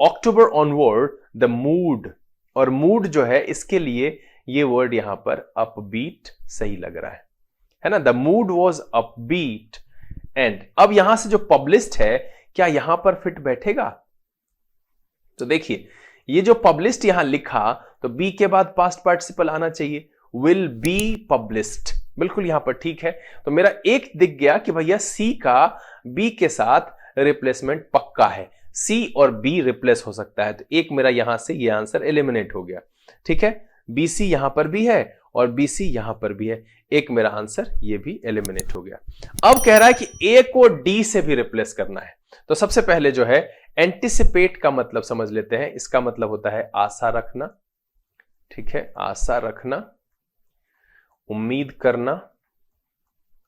October onward the mood. और मूड जो है इसके लिए ये वर्ड यहां पर अपबीट सही लग रहा है ना। The mood was upbeat and अब यहां से जो पब्लिश्ड है, क्या यहां पर फिट बैठेगा? तो देखिए ये जो पब्लिश्ड यहां लिखा, तो बी के बाद पास्ट पार्टिसिपल आना चाहिए, विल बी पब्लिश्ड, बिल्कुल यहां पर ठीक है। तो मेरा एक दिख गया कि भैया सी का बी के साथ रिप्लेसमेंट पक्का है, सी और बी रिप्लेस हो सकता है। तो एक मेरा यहां से ये आंसर एलिमिनेट हो गया, ठीक है। बीसी यहां पर भी है और बीसी यहां पर भी है, एक मेरा आंसर ये भी एलिमिनेट हो गया। अब कह रहा है कि ए को डी से भी रिप्लेस करना है। तो सबसे पहले जो है एंटिसिपेट का मतलब समझ लेते हैं। इसका मतलब होता है आशा रखना, ठीक है, आशा रखना, उम्मीद करना,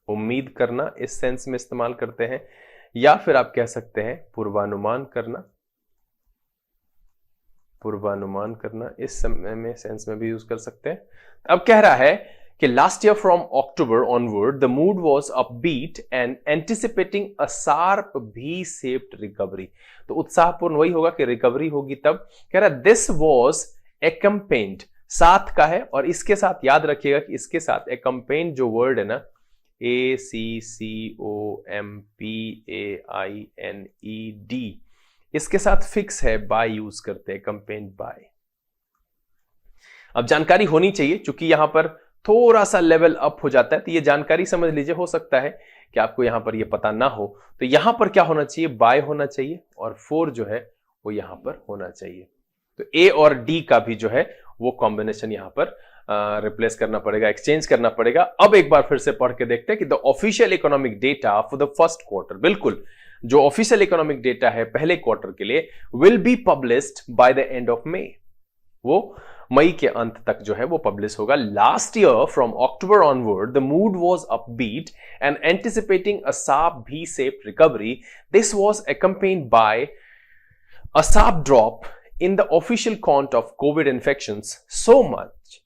उम्मीद करना इस सेंस में इस्तेमाल करते हैं, या फिर आप कह सकते हैं पूर्वानुमान करना, पूर्वानुमान करना इस समय में सेंस में भी यूज कर सकते हैं। अब कह रहा है कि last year from October onward the mood was upbeat and anticipating a sharp भी शेप्ड रिकवरी। तो उत्साहपूर्ण वही होगा कि रिकवरी होगी तब। कह रहा दिस वाज एक्कम्पेन्ड, साथ का है, और इसके साथ याद रखिएगा कि इसके साथ एक्कम्पेन्ड जो वर्ड है ना, ACCOMPAINED, इसके साथ फिक्स है, बाय यूज करते हैं, कंपेन्ड बाय। अब जानकारी होनी चाहिए, क्योंकि यहां पर थोड़ा सा लेवल अप हो जाता है, तो ये जानकारी समझ लीजिए। हो सकता है कि आपको यहां पर ये पता ना हो, तो यहां पर क्या होना चाहिए, बाय होना चाहिए, और 4 जो है वो यहां पर होना चाहिए। तो ए और डी का भी जो है वो कॉम्बिनेशन यहां पर रिप्लेस करना पड़ेगा, एक्सचेंज करना पड़ेगा। अब एक बार फिर से पढ़ के देखते हैं कि the official economic data for the first quarter, बिल्कुल जो ऑफिशियल इकोनॉमिक डेटा है पहले क्वार्टर के लिए, will be published by the end of May, वो मई के अंत तक जो है वो पब्लिश होगा। Last year from October onward the mood was upbeat and anticipating a sharp V shaped recovery. This was accompanied by a sharp drop in the official count of COVID infections, so much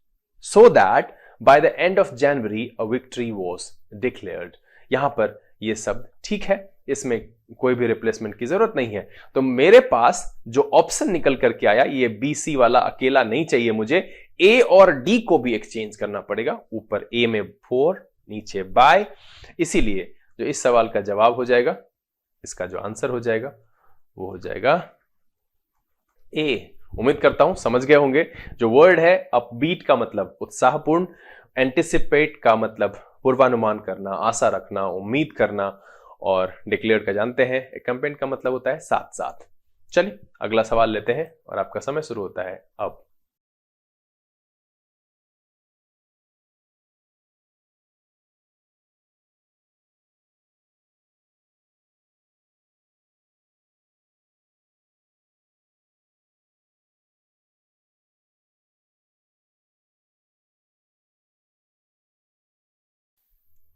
so that by the end of January a victory was declared. यहां पर ये शब्द ठीक है, इसमें कोई भी रिप्लेसमेंट की जरूरत नहीं है। तो मेरे पास जो ऑप्शन निकल करके आया, ये BC वाला अकेला नहीं चाहिए मुझे, A और D को भी एक्सचेंज करना पड़ेगा। ऊपर A में 4, नीचे बाय, इसीलिए जो इस सवाल का जवाब हो जाएगा, इसका जो आंसर हो जाएगा वो हो जाएगा A। उम्मीद करता हूं समझ गए होंगे। जो वर्ड है अपबीट का मतलब उत्साहपूर्ण, एंटिसिपेट का मतलब पूर्वानुमान करना, आशा रखना, उम्मीद करना, और डिक्लेयर का जानते हैं एक्कम्पेंड का मतलब होता है साथ साथ। चलिए अगला सवाल लेते हैं और आपका समय शुरू होता है अब।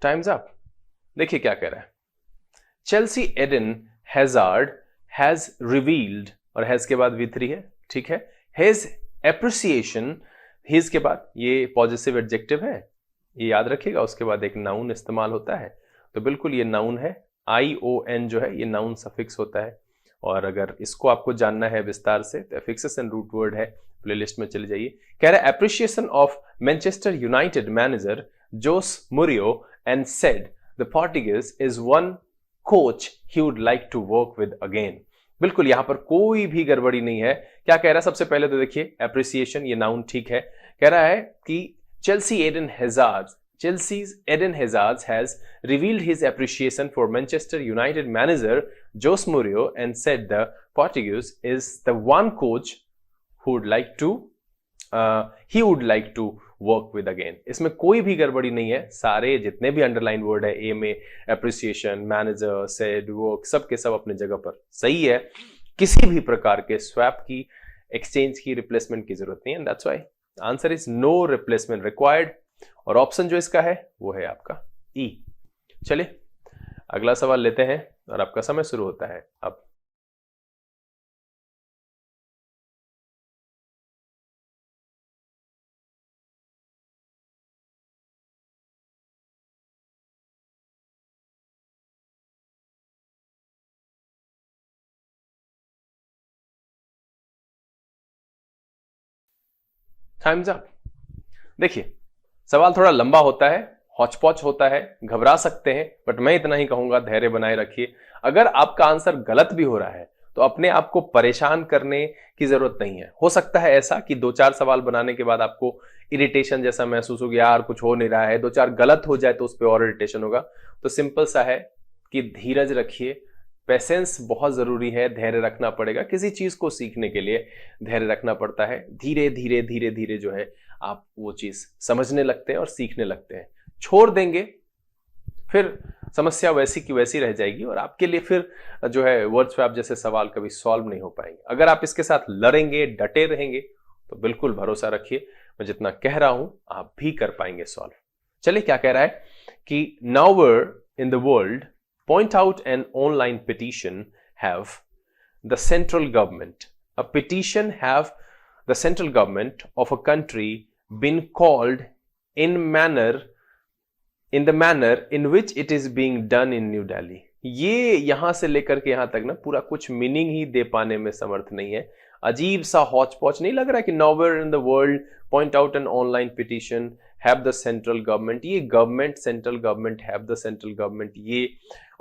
Times up. देखिए क्या कह रहा है, Chelsea Eden Hazard has revealed, और हैज के बाद V3 है, ठीक है, हिज एप्रिसिएशन, हिज के बाद ये पॉजिटिव एडजेक्टिव है, ये याद रखिएगा। उसके बाद एक नाउन इस्तेमाल होता है, तो बिल्कुल ये नाउन है, ION जो है ये नाउन सफिक्स होता है। और अगर इसको आपको जानना है विस्तार से तो एफिक्सेस एंड रूट वर्ड है, प्लेलिस्ट में चले जाइए। कह रहा है appreciation of Manchester United manager Jose Mourinho and said the Portuguese is one coach he would like to work with again. बिल्कुल यहां पर कोई भी गड़बड़ी नहीं है। क्या कह रहा है, सबसे पहले तो देखिए एप्रिसिएशन, ये नाउन ठीक है। कह रहा है कि Chelsea Eden Hazard has revealed his appreciation for Manchester United manager Jose Mourinho and said the Portuguese is the one coach who would like to he would like to work with again। इसमें कोई भी गड़बड़ी नहीं है। सारे जितने भी अंडरलाइन वर्ड है ए में, एप्रिसिएशन, मैनेजर, सेड, वर्क, सब के सब अपने जगह पर सही है। किसी भी प्रकार के स्वैप की, एक्सचेंज की, रिप्लेसमेंट की जरूरत नहीं है। That's why answer is no replacement required, और ऑप्शन जो इसका है वो है आपका ई। चलिए अगला सवाल लेते हैं और आपका समय शुरू होता है अब। Times up. देखिए सवाल थोड़ा लंबा होता है, हौच-पौच होता है, घबरा सकते हैं, बट मैं इतना ही कहूंगा धैर्य बनाए रखिए। अगर आपका आंसर गलत भी हो रहा है तो अपने आप को परेशान करने की जरूरत नहीं है। हो सकता है ऐसा कि 2-4 सवाल बनाने के बाद आपको इरिटेशन जैसा महसूस हो, यार कुछ हो नहीं रहा है, 2-4 गलत हो जाए तो उस पर और इरिटेशन होगा। तो सिंपल सा है कि धीरज रखिए, पेशेंस बहुत जरूरी है, धैर्य रखना पड़ेगा। किसी चीज को सीखने के लिए धैर्य रखना पड़ता है। धीरे धीरे धीरे धीरे जो है आप वो चीज समझने लगते हैं और सीखने लगते हैं। छोड़ देंगे फिर समस्या वैसी की वैसी रह जाएगी और आपके लिए फिर जो है वर्ड स्वैप जैसे सवाल कभी सॉल्व नहीं हो पाएंगे। अगर आप इसके साथ लड़ेंगे, डटे रहेंगे, तो बिल्कुल भरोसा रखिए मैं जितना कह रहा हूं आप भी कर पाएंगे सॉल्व। चलिए क्या कह रहा है कि nowhere in the world point out an online petition have the central government, a petition have the central government of a country been called in the manner in which it is being done in New Delhi। ये यहां से लेकर के यहां तक ना पूरा कुछ मीनिंग ही दे पाने में समर्थ नहीं है। अजीब सा हौच पौच नहीं लग रहा कि nowhere in the world point out an online petition have the central government, ये government central government have the central government, ये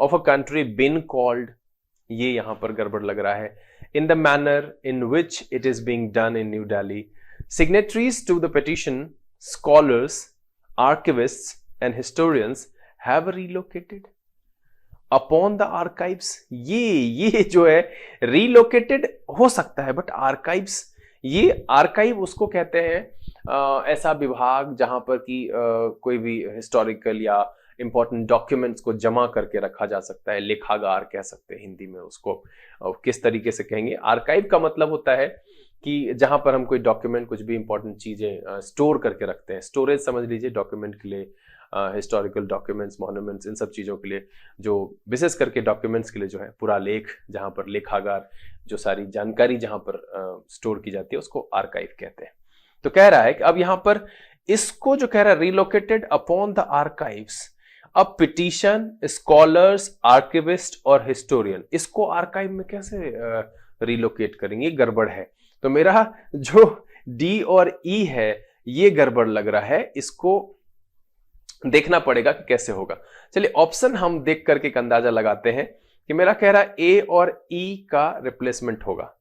of a country been called, ये यहां पर गड़बड़ लग रहा है. In the manner in which it is being done in New Delhi, signatories to the petition, scholars, archivists and historians have relocated upon the archives. ये जो है रीलोकेटेड हो सकता है, बट आर्काइव्स, ये आर्काइव उसको कहते हैं ऐसा विभाग जहां पर कि कोई भी हिस्टोरिकल या इंपॉर्टेंट डॉक्यूमेंट्स को जमा करके रखा जा सकता है. लेखागार कह सकते हैं हिंदी में उसको. किस तरीके से कहेंगे? आर्काइव का मतलब होता है कि जहां पर हम कोई डॉक्यूमेंट, कुछ भी इंपॉर्टेंट चीजें स्टोर करके रखते हैं. स्टोरेज समझ लीजिए डॉक्यूमेंट के लिए, हिस्टोरिकल डॉक्यूमेंट्स, मॉन्यूमेंट्स, इन सब चीज़ों के लिए, जो विशेष करके डॉक्यूमेंट्स के लिए जो है पूरा लेख, जहाँ पर लेखागार जो सारी जानकारी जहाँ पर स्टोर की जाती है उसको आर्काइव कहते हैं. तो कह रहा है कि अब यहाँ पर इसको जो कह रहा है रिलोकेटेड अपॉन द आर्काइव्स. अब पिटीशन, स्कॉलर्स, आर्किविस्ट और हिस्टोरियन, इसको आर्काइव में कैसे रिलोकेट करेंगे? गड़बड़ है. तो मेरा जो डी और ई है ये गड़बड़ लग रहा है, इसको देखना पड़ेगा कि कैसे होगा. चलिए ऑप्शन हम देख करके एक अंदाजा लगाते हैं कि मेरा कह रहा है ए और ई का रिप्लेसमेंट होगा,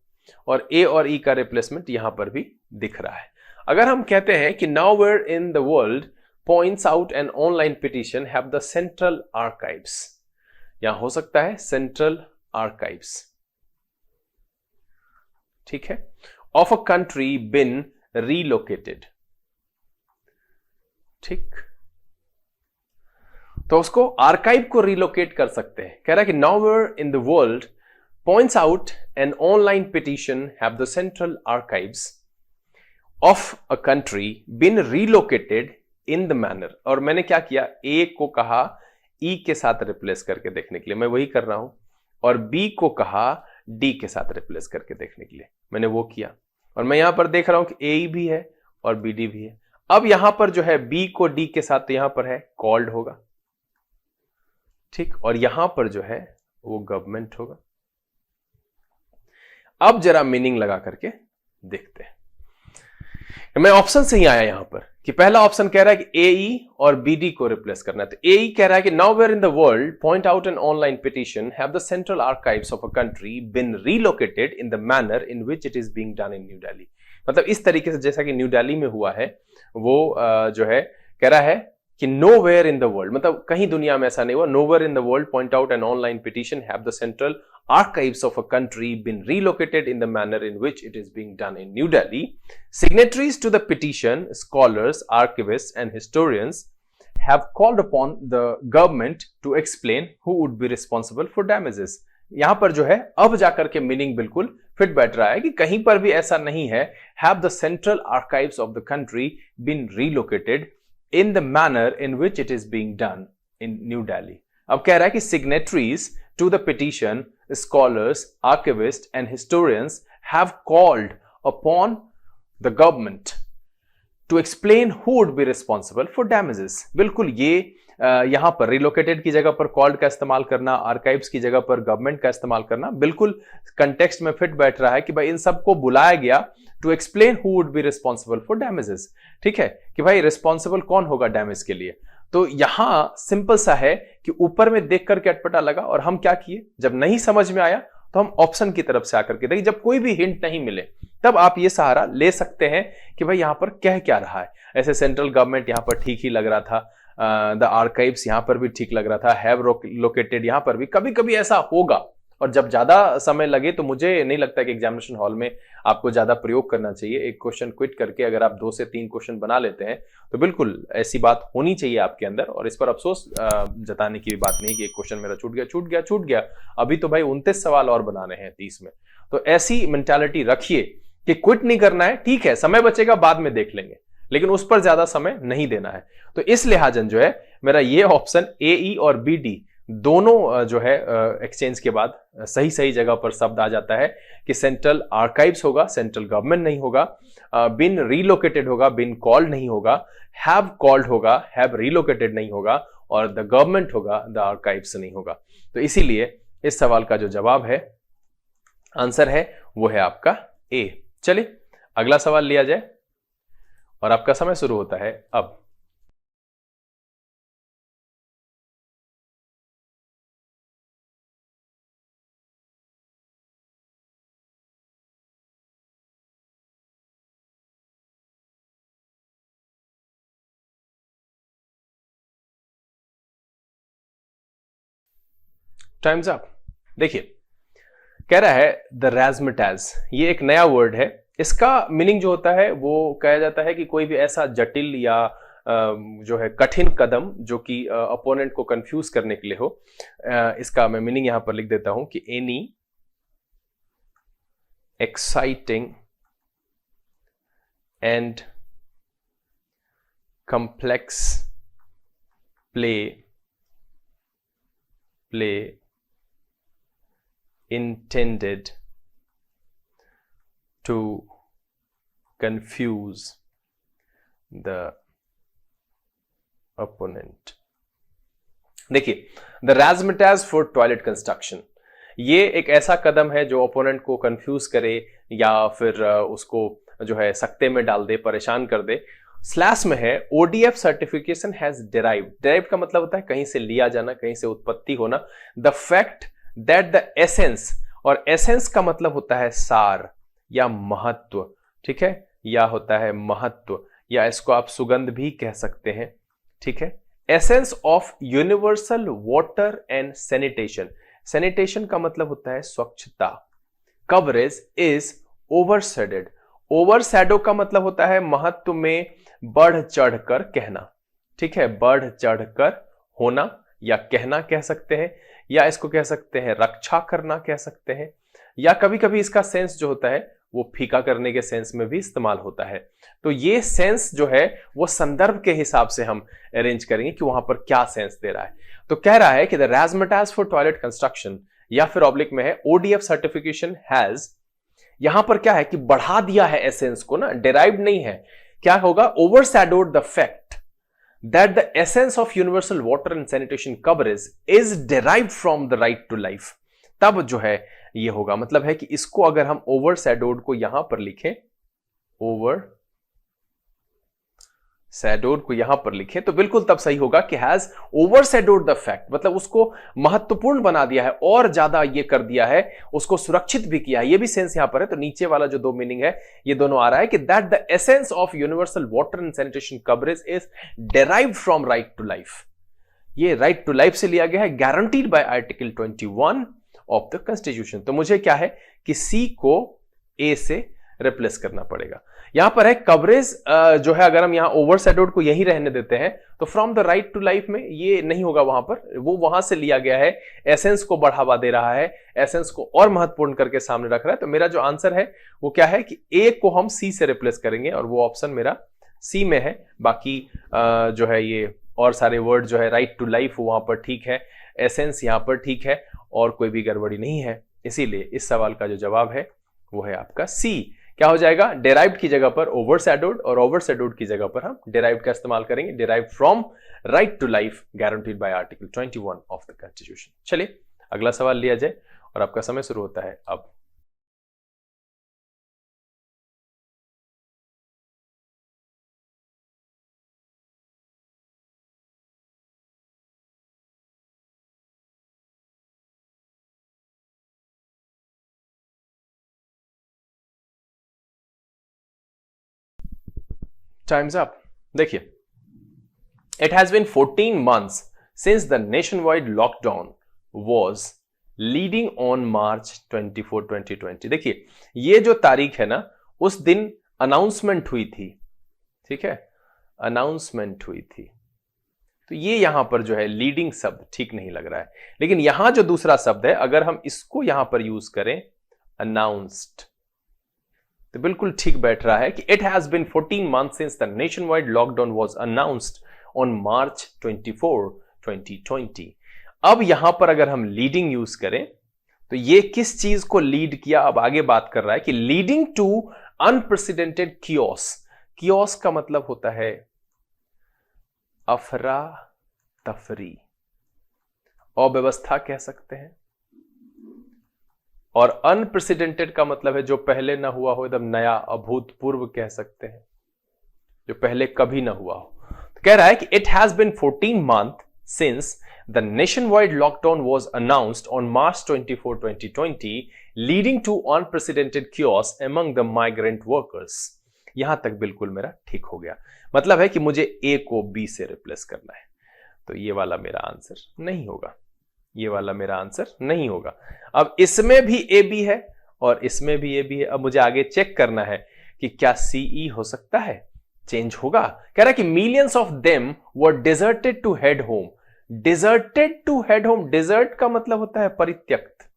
और ए और ई का रिप्लेसमेंट यहां पर भी दिख रहा है. अगर हम कहते हैं कि nowhere in the world points out an online petition have the central archives, यहां हो सकता है सेंट्रल आर्काइव्स. ठीक है. Of a country been relocated. ठीक, तो उसको आर्काइव को रिलोकेट कर सकते हैं. कह रहा है कि nowhere in the world points out an online petition have the central archives of a country been relocated in the manner. और मैंने क्या किया, ए को कहा ई के साथ रिप्लेस करके देखने के लिए, मैं वही कर रहा हूं. और बी को कहा डी के साथ रिप्लेस करके देखने के लिए, मैंने वो किया. और मैं यहां पर देख रहा हूं कि ए भी है और बी डी भी है. अब यहां पर जो है बी को डी के साथ, तो यहां पर है कॉल्ड होगा. ठीक, और यहां पर जो है वो गवर्नमेंट होगा. अब जरा मीनिंग लगा करके देखते हैं. मैं ऑप्शन से ही आया यहां पर कि पहला ऑप्शन कह रहा है कि एई और बीडी को रिप्लेस करना है. तो एई कह रहा है कि nowhere in the world point out an online petition have the central archives of a country been relocated in the manner in which it is being done in New Delhi. मतलब इस तरीके से जैसा कि न्यू दिल्ली में हुआ है, वो जो है कह रहा है कि nowhere in the world, मतलब कहीं दुनिया में ऐसा नहीं हुआ. nowhere in the world point out an online petition have the central archives of a country been relocated in the manner in which it is being done in New Delhi. Signatories to the petition, scholars, archivists and historians have called upon the government to explain who would be responsible for damages. यहां पर जो है अब जाकर के मीनिंग बिल्कुल फिट बैठ रहा है कि कहीं पर भी ऐसा नहीं है have the central archives of the country been relocated in the manner in which it is being done in New Delhi. अब कह रहा है कि signatories to the petition, scholars, archivists and historians have called upon the government to explain who would be responsible for damages. बिल्कुल ये यहां पर रिलोकेटेड की जगह पर कॉल्ड का इस्तेमाल करना, आर्काइव्स की जगह पर गवर्नमेंट का इस्तेमाल करना बिल्कुल कंटेक्स्ट में फिट बैठ रहा है कि भाई इन सबको बुलाया गया to explain who would be responsible for damages. ठीक है, कि भाई रिस्पॉन्सिबल कौन होगा डैमेज के लिए. तो यहां सिंपल सा है कि ऊपर में देख करके अटपटा लगा और हम क्या किए, जब नहीं समझ में आया तो हम ऑप्शन की तरफ से आकर के देखिए, जब कोई भी हिंट नहीं मिले तब आप ये सहारा ले सकते हैं कि भाई यहां पर कह क्या रहा है. ऐसे सेंट्रल गवर्नमेंट यहां पर ठीक ही लग रहा था, द आर्काइव्स यहां पर भी ठीक लग रहा था, हैव लोकेटेड यहां पर भी. कभी कभी ऐसा होगा, और जब ज्यादा समय लगे तो मुझे नहीं लगता कि एग्जामिनेशन हॉल में आपको ज्यादा प्रयोग करना चाहिए. एक क्वेश्चन क्विट करके अगर आप 2 से 3 क्वेश्चन बना लेते हैं तो बिल्कुल ऐसी बात होनी चाहिए आपके अंदर, और इस पर अफसोस जताने की भी बात नहीं कि एक क्वेश्चन मेरा छूट गया. अभी तो भाई 29 सवाल और बनाने हैं 30 में. तो ऐसी मेंटालिटी रखिए कि क्विट नहीं करना है. ठीक है, समय बचेगा बाद में देख लेंगे, लेकिन उस पर ज्यादा समय नहीं देना है. तो इस लिहाजन जो है मेरा ये ऑप्शन ए, ई और बी, डी दोनों जो है एक्सचेंज के बाद सही जगह पर शब्द आ जाता है कि सेंट्रल आर्काइव्स होगा, सेंट्रल गवर्नमेंट नहीं होगा, बिन रीलोकेटेड होगा, बिन कॉल्ड नहीं होगा, हैव कॉल्ड होगा, हैव रीलोकेटेड नहीं होगा, और द गवर्नमेंट होगा, द आर्काइव्स नहीं होगा. तो इसीलिए इस सवाल का जो जवाब है, आंसर है, वो है आपका ए. चलिए अगला सवाल लिया जाए और आपका समय शुरू होता है अब. Times up. देखिए कह रहा है द razzmatazz, ये एक नया वर्ड है। इसका मीनिंग जो होता है वो कहा जाता है कि कोई भी ऐसा जटिल या जो है कठिन कदम जो कि अपोनेंट को कंफ्यूज करने के लिए हो। इसका मैं मीनिंग यहां पर लिख देता हूं कि any exciting and complex play intended to confuse the opponent। देखिए the razzmatazz for toilet construction, ये एक ऐसा कदम है जो ओपोनेंट को कंफ्यूज करे या फिर उसको जो है सकते में डाल दे, परेशान कर दे। स्लैश में है ODF certification has derived. Derived का मतलब होता है कहीं से लिया जाना, कहीं से उत्पत्ति होना। The fact that the essence, और एसेंस का मतलब होता है सार या महत्व, ठीक है, या होता है महत्व, या इसको आप सुगंध भी कह सकते हैं, ठीक है। Essence of universal water and sanitation, sanitation का मतलब होता है स्वच्छता। कवरेज इज ओवरशैडोड, ओवरशैडो का मतलब होता है महत्व में बढ़ चढ़कर कहना, ठीक है, बढ़ चढ़कर होना या कहना कह सकते हैं, या इसको कह सकते हैं रक्षा करना कह सकते हैं, या कभी कभी इसका सेंस जो होता है वो फीका करने के सेंस में भी इस्तेमाल होता है। तो ये सेंस जो है वो संदर्भ के हिसाब से हम अरेंज करेंगे कि वहां पर क्या सेंस दे रहा है। तो कह रहा है कि the razzmatazz for toilet construction, या फिर ऑब्लिक में है ODF सर्टिफिकेशन हैज, यहां पर क्या है कि बढ़ा दिया है एसेंस को ना, डिराइव्ड नहीं है। क्या होगा, overshadowed the fact that the essence of universal water and sanitation coverage is derived from the right to life. तब जो है ये होगा, मतलब है कि इसको अगर हम ओवरशैडोड को यहां पर लिखें, ओवर शैडोड को यहां पर लिखें तो बिल्कुल तब सही होगा कि हैज ओवरशैडोड द फैक्ट, मतलब उसको महत्वपूर्ण बना दिया है और ज्यादा ये कर दिया है, उसको सुरक्षित भी किया है। ये भी सेंस यहां पर है। तो नीचे वाला जो दो मीनिंग है ये दोनों आ रहा है कि that the essence of universal water and sanitation coverage is derived from right to life. ये राइट टू लाइफ से लिया गया है, guaranteed by article 21 of the constitution. तो मुझे क्या है कि सी को ए से रिप्लेस करना पड़ेगा। यहां पर है कवरेज जो है, अगर हम यहां ओवरशैडोड को यही रहने देते हैं तो from the right to life में ये नहीं होगा, वहां पर वो वहां से लिया गया है, एसेंस को बढ़ावा दे रहा है, एसेंस को और महत्वपूर्ण करके सामने रख रहा है। तो मेरा जो आंसर है वो क्या है कि ए को हम सी से रिप्लेस करेंगे और वो ऑप्शन मेरा सी में है। बाकी जो है ये और सारे वर्ड जो है राइट टू लाइफ वहां पर ठीक है, एसेंस यहां पर ठीक है और कोई भी गड़बड़ी नहीं है। इसीलिए इस सवाल का जो जवाब है वो है आपका सी। क्या हो जाएगा, डेराइव्ड की जगह पर ओवरशैडोड और ओवरशैडोड की जगह पर हम डेराइव्ड का इस्तेमाल करेंगे, derived from right to life guaranteed by article 21 of the constitution. चलिए अगला सवाल लिया जाए और आपका समय शुरू होता है अब। Time's up। देखिए, it has been 14 months since the nationwide lockdown was leading on March 24, 2020। देखिए, ये जो तारीख है ना, उस दिन अनाउंसमेंट हुई थी, ठीक है, अनाउंसमेंट हुई थी। तो ये यहां पर जो है लीडिंग शब्द ठीक नहीं लग रहा है, लेकिन यहां जो दूसरा शब्द है अगर हम इसको यहां पर यूज करें, अनाउंस्ड, तो बिल्कुल ठीक बैठ रहा है कि it has been 14 months since the nationwide lockdown was announced on March 24, 2020। अब यहां पर अगर हम लीडिंग यूज करें तो ये किस चीज को लीड किया, अब आगे बात कर रहा है कि leading to unprecedented chaos. Chaos का मतलब होता है अफरा तफरी, अव्यवस्था कह सकते हैं, और अनप्रेसिडेंटेड का मतलब है जो पहले ना हुआ हो, एकदम नया, अभूतपूर्व कह सकते हैं, जो पहले कभी ना हुआ हो। तो कह रहा है कि it has been 14 months since the nationwide lockdown was announced on March 24, 2020, leading to unprecedented chaos among the migrant workers। यहां तक बिल्कुल मेरा ठीक हो गया, मतलब है कि मुझे ए को बी से रिप्लेस करना है। तो ये वाला मेरा आंसर नहीं होगा। ये वाला मेरा आंसर नहीं होगा। अब इसमें भी ए बी है और इसमें भी ए बी है। अब मुझे आगे चेक करना है कि क्या सीई हो सकता है, चेंज होगा। कह रहा है कि millions of them were deserted to head home. Deserted to head home, desert का मतलब होता है परित्यक्त।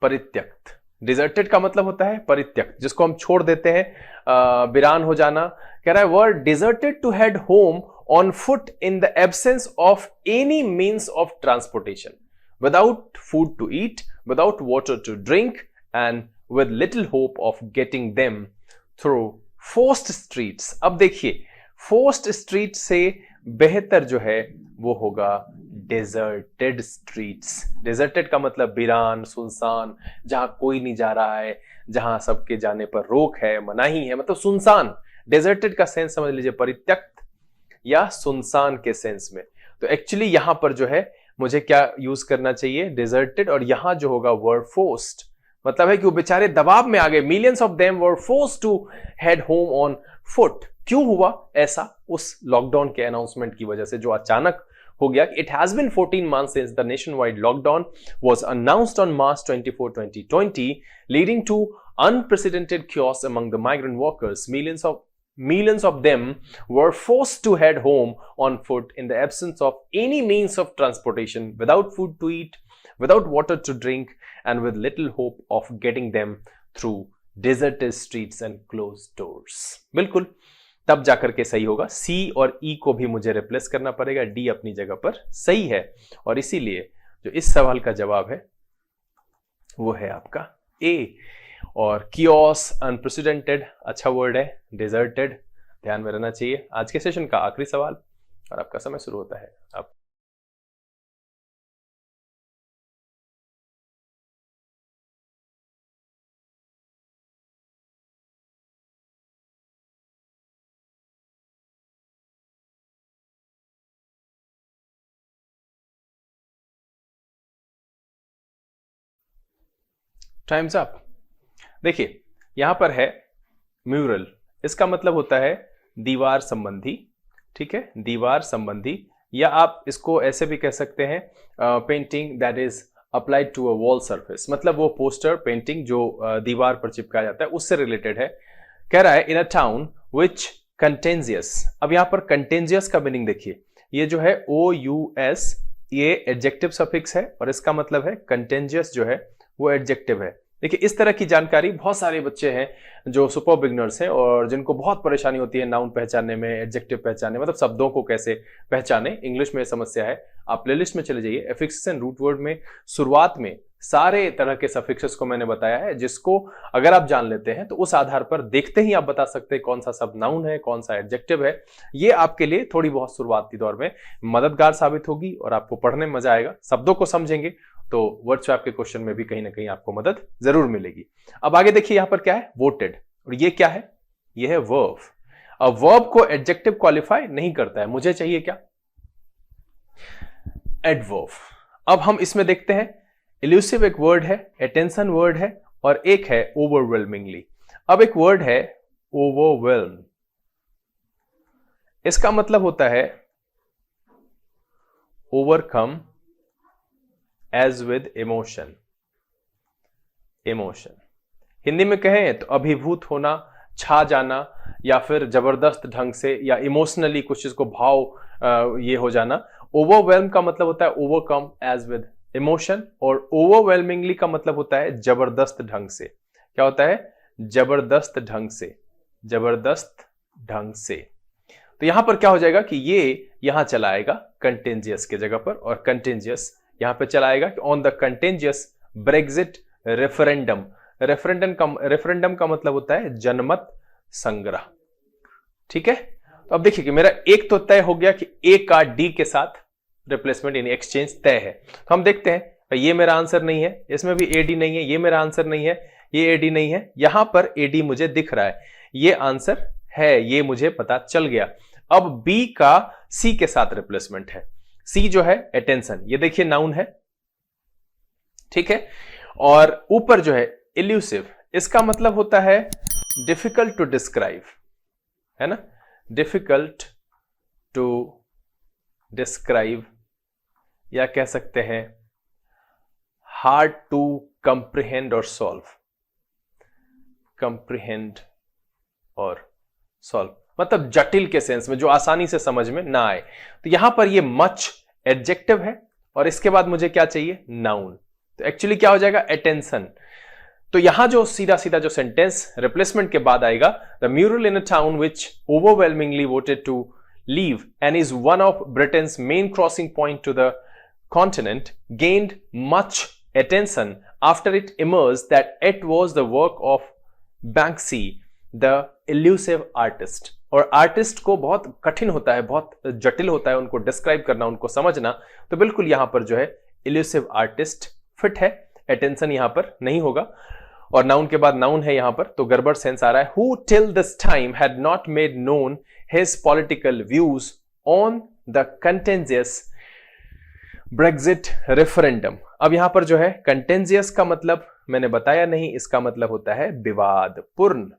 परित्यक्त, डिजर्टेड का मतलब होता है परित्यक्त, जिसको हम छोड़ देते हैं, वीरान हो जाना। कह रहा है were deserted to head home on foot in the absence of any means of transportation, without food to eat, without water to drink and with little hope of getting them through forced streets. अब देखिए, फोर्स्ड स्ट्रीट से बेहतर जो है वो होगा डेजर्टेड स्ट्रीट्स। डेजर्टेड का मतलब वीरान, सुनसान, जहां कोई नहीं जा रहा है, जहां सबके जाने पर रोक है, मनाही है, मतलब सुनसान। डेजर्टेड का सेंस समझ लीजिए परित्यक्त या सुनसान के सेंस में। तो एक्चुअली यहां पर जो है मुझे क्या यूज करना चाहिए, डेजर्टेड, और यहां जो होगा वर्ड फोर्स्ड, मतलब है कि वो बेचारे दबाव में आ गए। Millions of them were forced to head home on foot. क्यों हुआ ऐसा? उस लॉकडाउन के अनाउंसमेंट की वजह से, जो अचानक हो गया। It has been 14 months since the nationwide lockdown was announced on March 24, 2020, leading to unprecedented chaos among the migrant workers. Millions of them were forced to head home on foot in the absence of any means of transportation, without food to eat, without water to drink, and with little hope of getting them through deserted streets and closed doors. बिल्कुल, तब जाकर के सही होगा। सी और ई को भी मुझे रिप्लेस करना पड़ेगा, डी अपनी जगह पर सही है, और इसीलिए जो इस सवाल का जवाब है वो है आपका ए। और कियोस, अनप्रेसिडेंटेड अच्छा वर्ड है, डिजर्टेड ध्यान में रहना चाहिए। आज के सेशन का आखिरी सवाल और आपका समय शुरू होता है अब। Times up. देखिए यहां पर है म्यूरल, इसका मतलब होता है दीवार संबंधी, ठीक है, दीवार संबंधी, या आप इसको ऐसे भी कह सकते हैं painting that is applied to a wall surface, मतलब वो पोस्टर पेंटिंग जो दीवार पर चिपकाया जाता है उससे रिलेटेड है। कह रहा है इन अ टाउन विच कंटेंजियस। अब यहां पर कंटेंजियस का मीनिंग देखिए, ये जो है OUS, ये एडजेक्टिव सफिक्स है और इसका मतलब है कंटेंजियस जो है वो एडजेक्टिव है। देखिए इस तरह की जानकारी बहुत सारे बच्चे हैं जो सुपर बिगनर्स हैं और जिनको बहुत परेशानी होती है नाउन पहचानने में, एडजेक्टिव पहचानने, मतलब शब्दों को कैसे पहचाने। इंग्लिश में समस्या है, आप प्लेलिस्ट में चले जाइए, एफिक्सेस एंड रूट वर्ड में शुरुआत में सारे तरह के सफिक्सेस को मैंने बताया है, जिसको अगर आप जान लेते हैं तो उस आधार पर देखते ही आप बता सकते हैं कौन सा शब्द नाउन है, कौन सा एडजेक्टिव है। ये आपके लिए थोड़ी बहुत शुरुआती दौर में मददगार साबित होगी और आपको पढ़ने में मजा आएगा। शब्दों को समझेंगे तो वर्ड स्वैप के क्वेश्चन में भी कहीं ना कहीं आपको मदद जरूर मिलेगी। अब आगे देखिए यहां पर क्या है, वोटेड, और ये क्या है, ये है वर्ब। अब वर्ब को एडजेक्टिव क्वालिफाई नहीं करता है, मुझे चाहिए क्या, एडवर्ब। अब हम इसमें देखते हैं, इल्यूसिव एक वर्ड है, अटेंशन वर्ड है, और एक है ओवरवेलमिंगली। अब एक वर्ड है ओवरवेल्म, इसका मतलब होता है overcome as with emotion. Emotion Hindi में कहें तो अभिभूत होना, छा जाना, या फिर जबरदस्त ढंग से या इमोशनली कुछ चीज को भाव ये हो जाना। ओवरवेल्म का मतलब होता है ओवरकम एज विद इमोशन, और ओवरवेलमिंगली का मतलब होता है जबरदस्त ढंग से। क्या होता है, जबरदस्त ढंग से, जबरदस्त ढंग से। तो यहां पर क्या हो जाएगा कि ये यहां चला आएगा कंटेंजियस के जगह पर, और कंटेंजियस यहां पर चला आएगा कि on the contentious Brexit referendum. Referendum का मतलब होता है जनमत संग्रह, ठीक है। तो अब देखिए कि मेरा एक तो तय हो गया कि ए का डी के साथ रिप्लेसमेंट यानी एक्सचेंज तय है। तो हम देखते हैं, ये मेरा आंसर नहीं है, इसमें भी एडी नहीं है, ये मेरा आंसर नहीं है, ये एडी नहीं है, यहां पर एडी मुझे दिख रहा है, ये आंसर है, ये मुझे पता चल गया। अब बी का सी के साथ रिप्लेसमेंट है। सी जो है अटेंशन, ये देखिए नाउन है, ठीक है, और ऊपर जो है इल्यूसिव, इसका मतलब होता है डिफिकल्ट टू डिस्क्राइब, है ना, डिफिकल्ट टू डिस्क्राइब या कह सकते हैं हार्ड टू कंप्रिहेंड और सॉल्व, कंप्रिहेंड और सॉल्व मतलब जटिल के सेंस में, जो आसानी से समझ में ना आए। तो यहां पर ये मच एडजेक्टिव है और इसके बाद मुझे क्या चाहिए, नाउन। तो एक्चुअली क्या हो जाएगा, अटेंशन। तो यहां जो सीधा सीधा जो सेंटेंस रिप्लेसमेंट के बाद आएगा, the mural in a town which overwhelmingly voted to leave and is one of Britain's main crossing point to the continent gained much attention after it emerged that it was the work of Banksy, the elusive artist। और आर्टिस्ट को बहुत कठिन होता है, बहुत जटिल होता है उनको डिस्क्राइब करना, उनको समझना। तो बिल्कुल यहां पर जो है elusive artist फिट है, अटेंशन यहां पर नहीं होगा। और नाउन के बाद नाउन है यहां पर, तो गड़बड़ सेंस आ रहा है। Who till this time had not made known his political views on the contentious Brexit referendum. अब यहां पर जो है कंटेंजियस का मतलब मैंने बताया नहीं, इसका मतलब होता है विवादपूर्ण,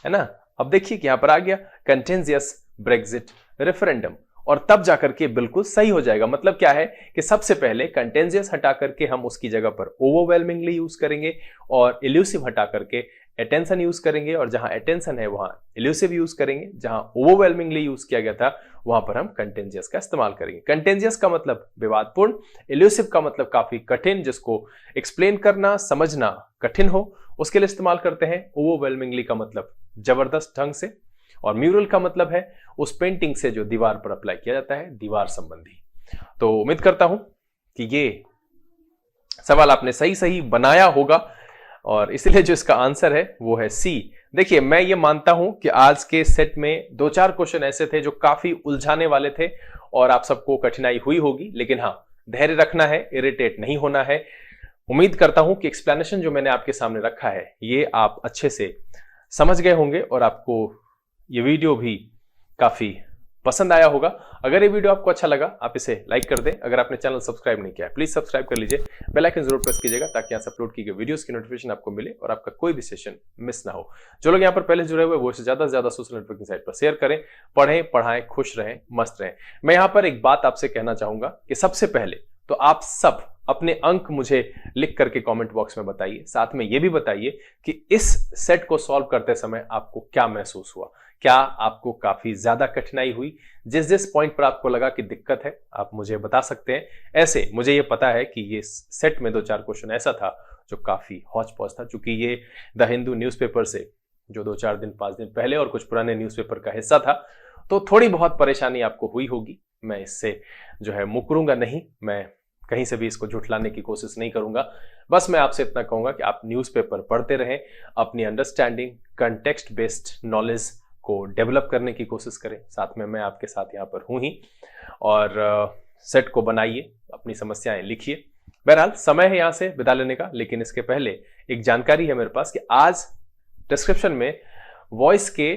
है ना। अब देखिए कि यहां पर आ गया कंटेंजियस ब्रेक्जिट रेफरेंडम, और तब जाकर के बिल्कुल सही हो जाएगा। मतलब क्या है कि सबसे पहले कंटेंजियस हटा करके हम उसकी जगह पर ओवरवेलमिंगली यूज करेंगे, और इल्यूसिव हटा करके अटेंशन यूज करेंगे, और जहां अटेंशन है वहां इल्यूसिव यूज करेंगे, जहां ओवरवेलमिंगली यूज किया गया था वहां पर हम कंटेंजियस का इस्तेमाल करेंगे। कंटेंजियस का मतलब विवादपूर्ण, इल्यूसिव का मतलब काफी कठिन, जिसको एक्सप्लेन करना समझना कठिन हो, उसके लिए इस्तेमाल करते हैं। ओवरवेलमिंगली का मतलब जबरदस्त ढंग से, और म्यूरल का मतलब है उस पेंटिंग से जो दीवार पर अप्लाई किया जाता है, दीवार संबंधी। तो उम्मीद करता हूं कि ये सवाल आपने सही सही बनाया होगा, और इसलिए जो इसका आंसर है वो है सी। देखिए, मैं ये मानता हूं कि आज के सेट में 2-4 क्वेश्चन ऐसे थे जो काफी उलझाने वाले थे और आप सबको कठिनाई हुई होगी, लेकिन हाँ, धैर्य रखना है, इरिटेट नहीं होना है। उम्मीद करता हूं कि एक्सप्लेनेशन जो मैंने आपके सामने रखा है ये आप अच्छे से समझ गए होंगे, और आपको ये वीडियो भी काफी पसंद आया होगा। अगर ये वीडियो आपको अच्छा लगा, आप इसे लाइक कर दें। अगर आपने चैनल सब्सक्राइब नहीं किया है, प्लीज सब्सक्राइब कर लीजिए, बेल आइकन जरूर प्रेस कीजिएगा, ताकि यहाँ से अपलोड की गई वीडियोस की नोटिफिकेशन आपको मिले और आपका कोई भी सेशन मिस ना हो। जो लोग यहाँ पर पहले जुड़े हुए वो इसे ज्यादा से ज्यादा सोशल नेटवर्किंग साइट पर शेयर करें। पढ़ें, पढ़ाएं, खुश रहें, मस्त रहें। मैं यहाँ पर एक बात आपसे कहना चाहूंगा कि सबसे पहले तो आप सब अपने अंक मुझे लिख करके कमेंट बॉक्स में बताइए। साथ में ये भी बताइए कि इस सेट को सॉल्व करते समय आपको क्या महसूस हुआ, क्या आपको काफी ज्यादा कठिनाई हुई। जिस जिस पॉइंट पर आपको लगा कि दिक्कत है, आप मुझे बता सकते हैं। ऐसे मुझे ये पता है कि ये सेट में 2-4 क्वेश्चन ऐसा था जो काफी हौच पौच था, चूंकि ये द हिंदू न्यूज़पेपर से जो 2-4 दिन 5 दिन पहले और कुछ पुराने न्यूज़पेपर का हिस्सा था, तो थोड़ी बहुत परेशानी आपको हुई होगी। मैं इससे जो है मुकरूंगा नहीं, मैं कहीं से भी इसको झुठलाने की कोशिश नहीं करूंगा। बस मैं आपसे इतना कहूंगा कि आप न्यूज़पेपर पढ़ते रहें, अपनी अंडरस्टैंडिंग, कंटेक्स्ट बेस्ड नॉलेज को डेवलप करने की कोशिश करें। साथ में मैं आपके साथ यहाँ पर हूं ही, और सेट को बनाइए, अपनी समस्याएं लिखिए। बहरहाल समय है यहाँ से विदा लेने का, लेकिन इसके पहले एक जानकारी है मेरे पास कि आज डिस्क्रिप्शन में वॉइस के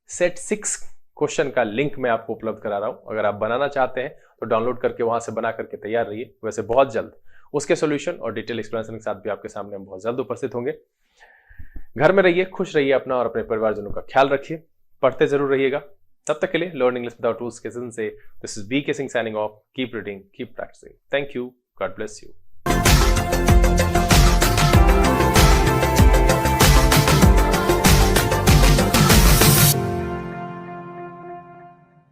सेट 6 क्वेश्चन का लिंक मैं आपको उपलब्ध करा रहा हूं। अगर आप बनाना चाहते हैं तो डाउनलोड करके वहां से बना करके तैयार रहिए। वैसे बहुत जल्द उसके सॉल्यूशन और डिटेल एक्सप्लेनेशन के साथ भी आपके सामने हम बहुत जल्द उपस्थित होंगे। घर में रहिए, खुश रहिए, अपना और अपने परिवारजनों का ख्याल रखिए, पढ़ते जरूर रहिएगा। तब तक के लिए लर्न इंग्लिश विदाउट रूल्स के सीजन से this is BK Singh signing off. Keep reading, keep practising. Thank you, God bless you.